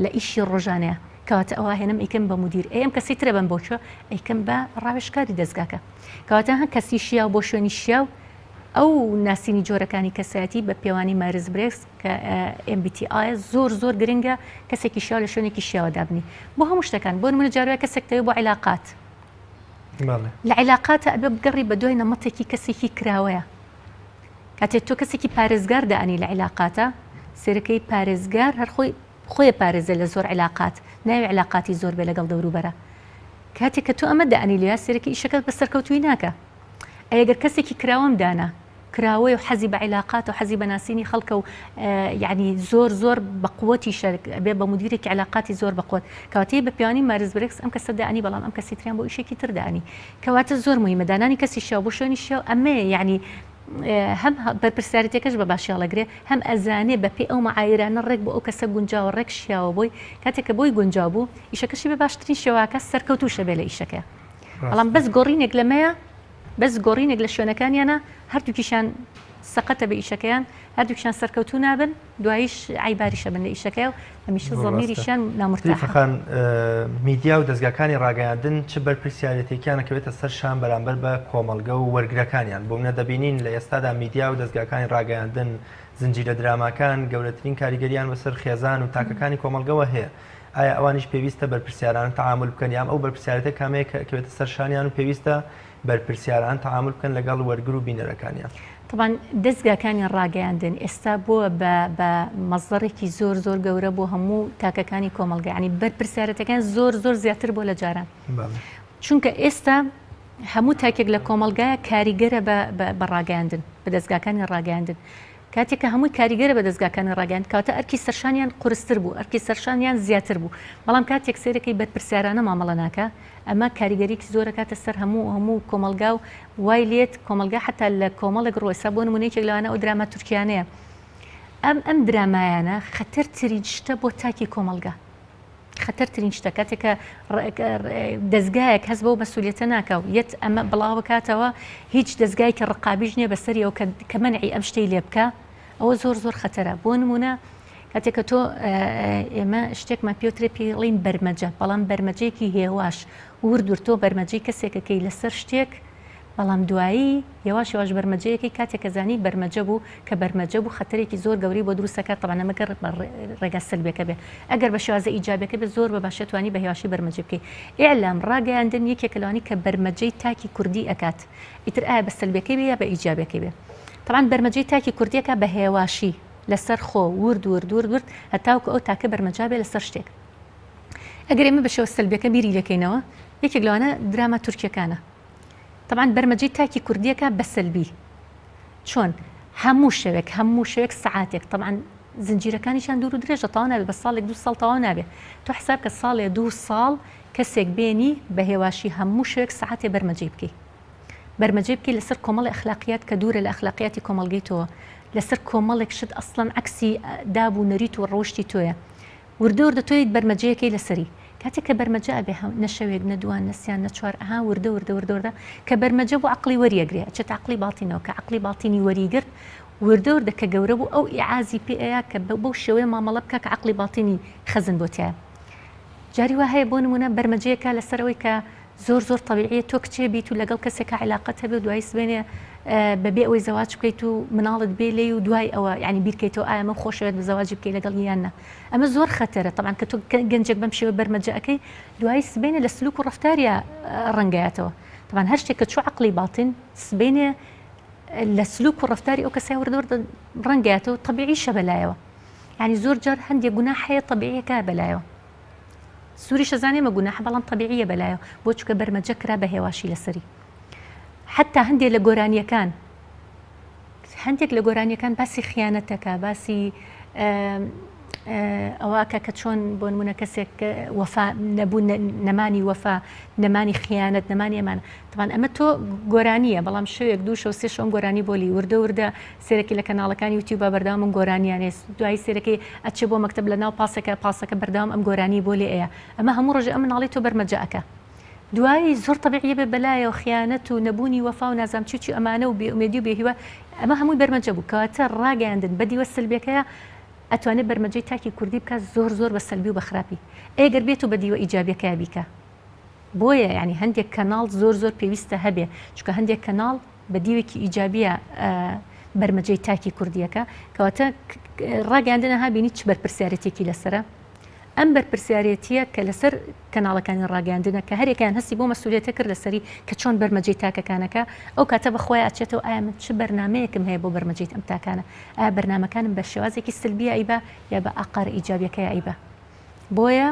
Speaker 2: لە ئیشی ڕۆژانەیە. کەواتە ئەوە هێنم ئەیکەم بە مدیر ئەم کەسی ترە بم بۆچە ئەیکەم بە ڕاوێژکاری دەستگاکە. کەواتە هەن کەسی شیاو بۆ شوێنی شیاو ئەو ناسینی جۆرەکانی کەسایەتی بە پێوانی مایرز برێکس کە MBTI زۆر گرنگە کەسێکی شیاو لە شوێنێکی شیاوە دابنی بۆ هەموو شتەکان بۆ نمونە جاروای کەسێک دەوێت بۆ عیلاقات لە عیلاقاتە ئەبێ بگەڕی بە دوای نەمەتێکی کەسێکی کراوەیە. کاتێک تۆ کەسێکی پارێزگار دانی لە عیلاقاتە سێرەکەی پارێزگار هەر خۆی پارێزە لە زۆر علاقات ناوی علاقاتی زۆر بێ لەگەڵ دەوروبەرە. کاتێک کە تۆ ئەمە دانی لێ سێرەکە ئیشەکەت بە سەرکەوتوی ناکە. ئەگەر کەسێکی کراوەم دانا کراوەی و حەزی بە عیلاقات و حەزی بە ناسینی خەڵکە و یعنی زۆر بە قووەتی شەرک بێ بە مدیرێکی علاقاتی زۆر بەقوت کەواتەیە بە پیاوانی مایرز برێکس ئەم کەسە دانی بەڵام ئەم کەسی تریان بۆ ئیشێکی تر دانی کەواتە زۆر مهمە دانانی کەسی شیاو بۆ شوێنی شیاو ئەمێ یعنی هەم بەرپرسیارەتەکەش بە باشیاڵەگرێ هەم ئەزانێ بە پێی ئەو معایرانە ڕێک بۆ ئەو کەسە گونجاوە ڕێک شیاوە بۆی کاتێککە بۆی گونجاو بوو ئیشەکەشی بە باشترین شێواکە سەرکەوتوشە بێ لە ئیشەکە. بەڵام بەس گۆڕینێک لەمەیە بەس گۆڕینێک لە شوێنەکانیانە هەردووکیشان سەقەتە بە ئیشەکەیان هەردووکیان سەرکەوتو نابن دواییش عیباریشە بن لە ئیشەکە و هەمیشە زەمیریشیان نامرتاحە.
Speaker 1: خان میدیا و دەستگاکانی ڕاگەیاندن چ بەرپرسیارەتێکیان دەکەوێتە سەر شان بەرامبەر بە کۆمەڵگە و وەرگرەکانیان بۆ منە دەبینین لە ئێستادا میدیا و دەستگاکانی ڕاگەیاندن زنجیرە دراماکان گەورەترین کاریگەریان بەسەر خێزان و تاکەکانی کۆمەڵگەوە هەیە. ئایا ئەوانیش پێویستە بەرپرسیاران تەعامل بکەن یان ئەو بەرپرسیارەتە کامەیە کەوێتە سەر شانیان و پێویستە بەرپرسیاران تەعامل بکەن لەگەڵ وەرگر و بینەرەکانیان؟
Speaker 2: طبعا دەستگاکانی ڕاگەیاندن ئێستا بووە بە مەزدەڕێکی زۆر گەورە بۆ هەموو تاکەکانی کۆمەڵگە، ینی بەرپرسیارەتەکان زۆر زیاتر بۆ لە جاران، چونکە ئێستا هەموو تاکێک لە کۆمەڵگایە کاریگەرە بە ڕاگەیاندن بە دەستگاکانی ڕاگەیاندن. کاتێککە هەمووی کاریگەرە بە دەستگاکانی ڕاگەیاند کاتە ئەرکی سەرشانیان قورستر بوو، ئەرکی سەرشانیان زیاتر بوو، بەڵام کاتێک سێرەکەی بەرپرسیارانە مامەڵە ناکە ئەمە کاریگەریکی زۆرە کاتە سەر هەموو کۆمەلگا و وای لێت کۆمەلگا حتا لە کۆمەڵێک ڕۆیسا بۆ نمونەیەکێک لەوانە ئەو دراما تورکیانەیە ئەم درامایانە خەتەرترین شتە بۆ تاکی کۆمەلگا، خەتەرترین شتە کاتێکە دەستگایەک هەست بەو مەسوولیەتە ناکاو یەت ئەمە بڵاو بکاتەوە هیچ دەستگایەکی ڕقابیش نییە بەسەریەوە کە مەنعی ئەم شتەی لێ بکە، ئەوە زۆر خەتەرە. بۆ نمونە کاتێککە تۆ ئێمە شتێکمان پێوترێ پێڵین بەرمەجە، بەڵام بەرمەجەیەکی هێواش وردور تۆ بەرمەجەی کەسێکەکەی لەسەر شتێک، بەڵام دوایی هێواش بەرمەجەیەکی کاتێکە زانی بەرمەجە بوو کە بەرمەجە بوو خەتەرێکی زۆر گەوری بۆ دروستەکات طبعاً ئەمەگەر ڕێگا سلبیەکە بێ، ئەگەر بە شێوازە ئیجابیەکە بێ زۆر بە باشە توانی بە هێواشی بەرمەجە بکەی. ئیعلام ڕاگەیاندن یەکێکە لەوانەی کە بەرمەجەی تاکی کوردی ئەکات، ئیتر ئایا بە سلبیەکەی بێ یا بە ئیجابیەکەی بێ. طبعاً بەرمەجەی تاکی کوردیەکە بە هێواشی لەسەر خۆ ورد هەتاوکە ئەو تاکە بەرمەجا بێ لەسەر شتێک. ئەگەر ئێمە بە شێوە سلبیەکە بیری لەکەینەوە یەکێک لەوانە دراما تورکیەکانە. طبعاً بەرمەجەی تاکی کوردیەکە بە سلبی چۆن هەموو شەوێک سعاتێک، طبعاً زنجیرەکانیشان دوور و درێژە تەواو نابێت، بە ساڵێک 2 ساڵ تەواو نابێت. تۆ حساب کە ساڵێ 2 ساڵ کەسێک بێنی بە هێواشی هەموو شەوێک سعاتێ بەرمەجەی بکەی، بەرمەجێ بکەی لەسەر کۆمەڵی ئەخلاقیات کە دوورە لە ئەخلاقیاتی کۆمەڵگەی تۆوە، لەسەر کۆمەڵێک شت ئەسڵەن عەکسی دابوونەریت و ڕۆشتی تۆیە، وردە تۆیت بەرمەجەیەکەی لەسەری. کاتێک کە بەرمەجە ئەبێ نەشەوێک نەدوان نەسیان نەچوار ئەها وردە کە بەرمەجە بۆ عەقڵی وەریەگرێ ئەچێت عەقڵی باڵتینەوە کە عەقڵی باڵتینی وەریگرت وردە کە گەورە بوو ئەو ئیعازی پێ ئەیە کە بەو شێوەیە مامەڵە بکە کە عەقڵی باڵتینی خەزن بۆتیایە. جاری وا هەیە بۆ نمونە بەرمەجەیەکە لەسەرەوەی کە زۆر طبیعیە تۆ کچێ بیت و لەگەڵ کەسێکە علاقەت هەبێ و دوای سبێنێ بەبێ ئەوەی زەواج بکەیت و مناڵت بێ لێ و دوای ئەوە یعنی بیرکەیتەوە ئایا ئەمە خۆشەوێت بە زەواج بکەیت لەگەڵ یاننا، ئەمە زۆر خەتەرە. طبعاً کە تۆ گەنجێک بەم شێوە بەرمەجە ئەەکەی دوای سبێنێ لە سلوک و ڕەفتاریە ڕەنگایەتەوە. طبعاً هەر شتێک کە چوو عەقڵی باڵتین سبێنێ لە سلوک و ڕەفتاری ئەو کەسای وردە ڕەنگایەتەوە طبیعیشە بەلایەوە، یعنی زۆر جار هەندێک گوناح هەیە طبیعیەکە بەلایەوە، سووری شەزانێمە گوناح بەڵام طبیعیە بەلایەوە بۆ چکە بەرمەجە کرا بە هێواشی لەسەری. حتا هەندێک لە گۆرانیەکان باسی خیانەتەکە، باسی ئەوەکە کە چۆن بۆ نمونە کەسێک وەفا نەبوو نەمانی وەفا نەمانی خیانەت نەمانی ئەمانە. طبعاً ئەمە تۆ گۆرانیە بەڵام شەوێک 2 شەو 3 شەو گۆرانی بۆلی وردە سێرەکی لە کەناڵەکانی یوتیوب بەردەوام ئەم گۆرانیانێ دوای سێرەکەی ئەچێ بۆ مەکتەب لە ناو پاسەکە بەردەوام ئەم گۆرانی بۆ لێ ئەیە. ئەمە هەموو ڕۆژێ ئەم مناڵی تۆ بەرمەجەکە دوای زۆر طبیعیە بێ بەلایە و خیانەت و نەبوونی وەفا و نازام چی ئەمانە و بێئومێدی و بێهیوە ئەمە هەمووی بەرمەجە بوو کەواتە ڕاگەیاندن بەدیوە سلبیەکەیە ئەتوانێت بەرمەجەی تاکی کوردی بکات زۆر بە سەلبی و بە خراپی ئەگەر بێت و بەدیوە ئیجابیەکە بیکە. بۆیە ینی هەندێک کەناڵ زۆر پێویستە هەبێ چونکە هەندێک کەناڵ بەدیوێکی ئیجابیە بەرمەجەی تاکی کوردیەکە کەواتە ڕاگەیاندنەها بینی چ بەرپرسیارەتێکی لەسرە. ئەم بەرپرسیارەتیە کە لەسەر کەناڵەکانی ڕاگەیاندنە کە هەرێکیان هەستی بۆ مەسوولیەتە کرد لەسەری کە چۆن بەرمەجەی تاکەکانەکە ئەو کاتە بەخۆی ئاچێتەوە ئایا من چ بەرنامەیەکم هەیە بۆ بەرمەجەی ئەم تاکانە، ئایا بەرنامەکانم بە شێوازێکی سلبیە ئەیبا یا بە ئاقار ئیجابیەکەی ئەیبا. بۆیە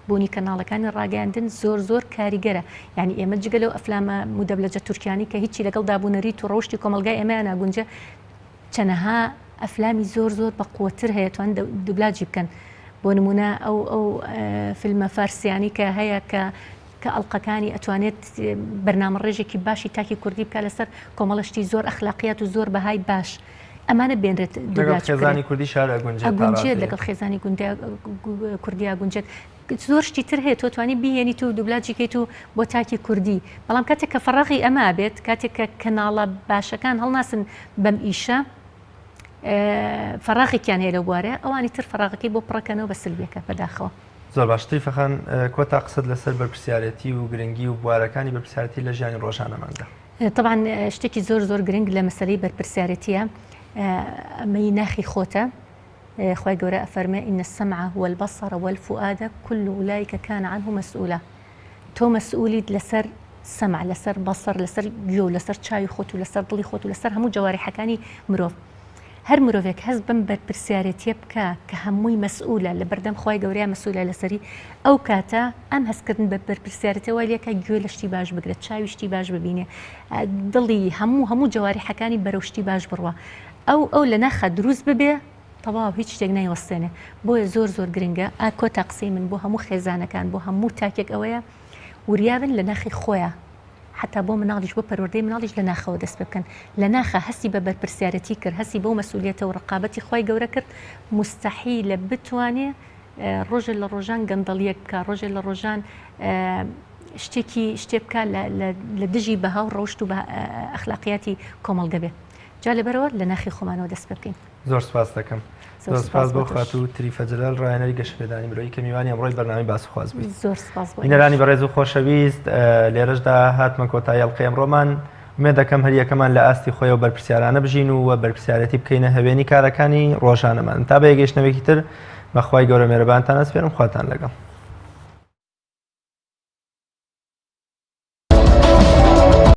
Speaker 2: بوونی کەناڵەکانی ڕاگەیاندن زۆر کاریگەرە، یعنی ئێمە جگە لەو ئەفلامە مودەبلەجە تورکیانی کە هیچی لەگەڵ دابوونەریت و ڕۆشتی کۆمەلگای ئێمەیان ناگونجە چەنەها ئەفلامی زۆر بە قووەتر هەیە توان دوبلاجی بکەن. بۆ نمونە ئەو فیلمە فارسیانی کە هەیە کە ئەڵلقەکانی ئەتوانێت بەرنامە ڕێژێکی باشی تاکی کوردی بکە لەسەر کۆمەڵشتی زۆر ئەخلاقیات و زۆر بەهای باش ئەمانە بێنرێت
Speaker 1: خێزانی کوردی شار
Speaker 2: ئەگونجێت لەگەڵ خێزانی کوردی ئاگونجێت زۆر شتی تر هەیە تۆ توانی بیێنیت و دوبلاجی کەیت و بۆ تاکی کوردی. بەڵام کاتێک کە فەڕەغی ئەمە بێت کاتێک کە کەناڵە باشەکان هەڵناسن بەم ئیشە فراغێکیان هەیە لەو بوارە ئەوانی تر فراغەکەی بۆ پڕەکەنەوە بە سلبیەکە بەداخەوە.
Speaker 1: زۆر باشتری فەخان کۆتا قسەت لەسەر بەرپرسیارەتی و گرنگی و بوارەکانی بەرپرسیارەتی لە ژیانی ڕۆژانەماندا.
Speaker 2: طبعا شتێکی زۆر گرنگ لە مەسەلەی بەرپرسیارەتیە ئەمەی ناخی خۆتە. خوای گەورە ئەفەرمێ ئین السمع والبصر والفؤاد كل أولئك كان عنه مسؤولا. تۆ مەسئولیت لەسەر سەمع، لەسەر بەسەر، لەسەر گوێ و لەسەر چاوی خۆت و لەسەر دڵی خۆت و لەسەر هەموو جەوارحەکانی مرۆڤ. هەر مرۆڤێک هەست بم بەرپرسیارەتیە بکە کە هەمووی مەسئولە لە بەردەم خوای گەورەیە مەسئولە لەسەری ئەو کاتە ئەم هەستکردن بە بەرپرسیارەتەوە لێکە گوێ لە شتی باش بگرێت، چاوی شتی باش ببینێ، دڵی هەموو جەوارحەکانی بەرەو شتی باش بڕوە. ئەو لە ناخە دروست ببێ تەواو هیچ شتێک نایوەستێنێ. بۆیە زۆر گرنگە کۆتا قسەی من بۆ هەموو خێزانەکان بۆ هەموو تاکێک ئەوەیە وریابن لە ناخی خۆیە، حتا بۆ مناڵیش بۆ پەروەردەی مناڵیش لە ناخەوە دەست بکەن. لە ناخە هەستی بە بەرپرسیارەتی کرد، هەستی بەو مەسئولیەتە و ڕقابەتی خوای گەورە کرد، مستەحیلە بتوانێ ڕۆژێ لە ڕۆژان گەندەڵیەک بکە، ڕۆژێ لە ڕۆژان شتێ بکە لە دژی بەها و ڕۆشت و بە ئەخلاقیاتی کۆمەڵگە بێ. جا لەبەرەوە لە ناخی خۆمانەوە دەست بکەین.
Speaker 1: زۆر سپاس دەکەم. زۆر سپاس بۆ خات و تریفە جەلال ڕایەنەری گەشتپێدانی مرۆیی کە میوانی ئەمڕۆی بەرنامەی باسوخواز بوویت.
Speaker 2: زۆر سپاس بۆ
Speaker 1: بینەرانی بەڕێز و خۆشەویست، لێرەشدا هاتمە کۆتایی ئەڵقەی ئەمڕۆمان. ومێ دەکەم هەر یەکەمان لە ئاستی خۆی و بەرپرسیارانە بژین و بەرپرسیارەتی بکەینە هەوێنی کارەکانی ڕۆژانەمان. تا بە یەگەشتنەوەیەکی تر بەخوای گەورە مێرەبانتان ئەسپێرم، خواتان لەگەڵ.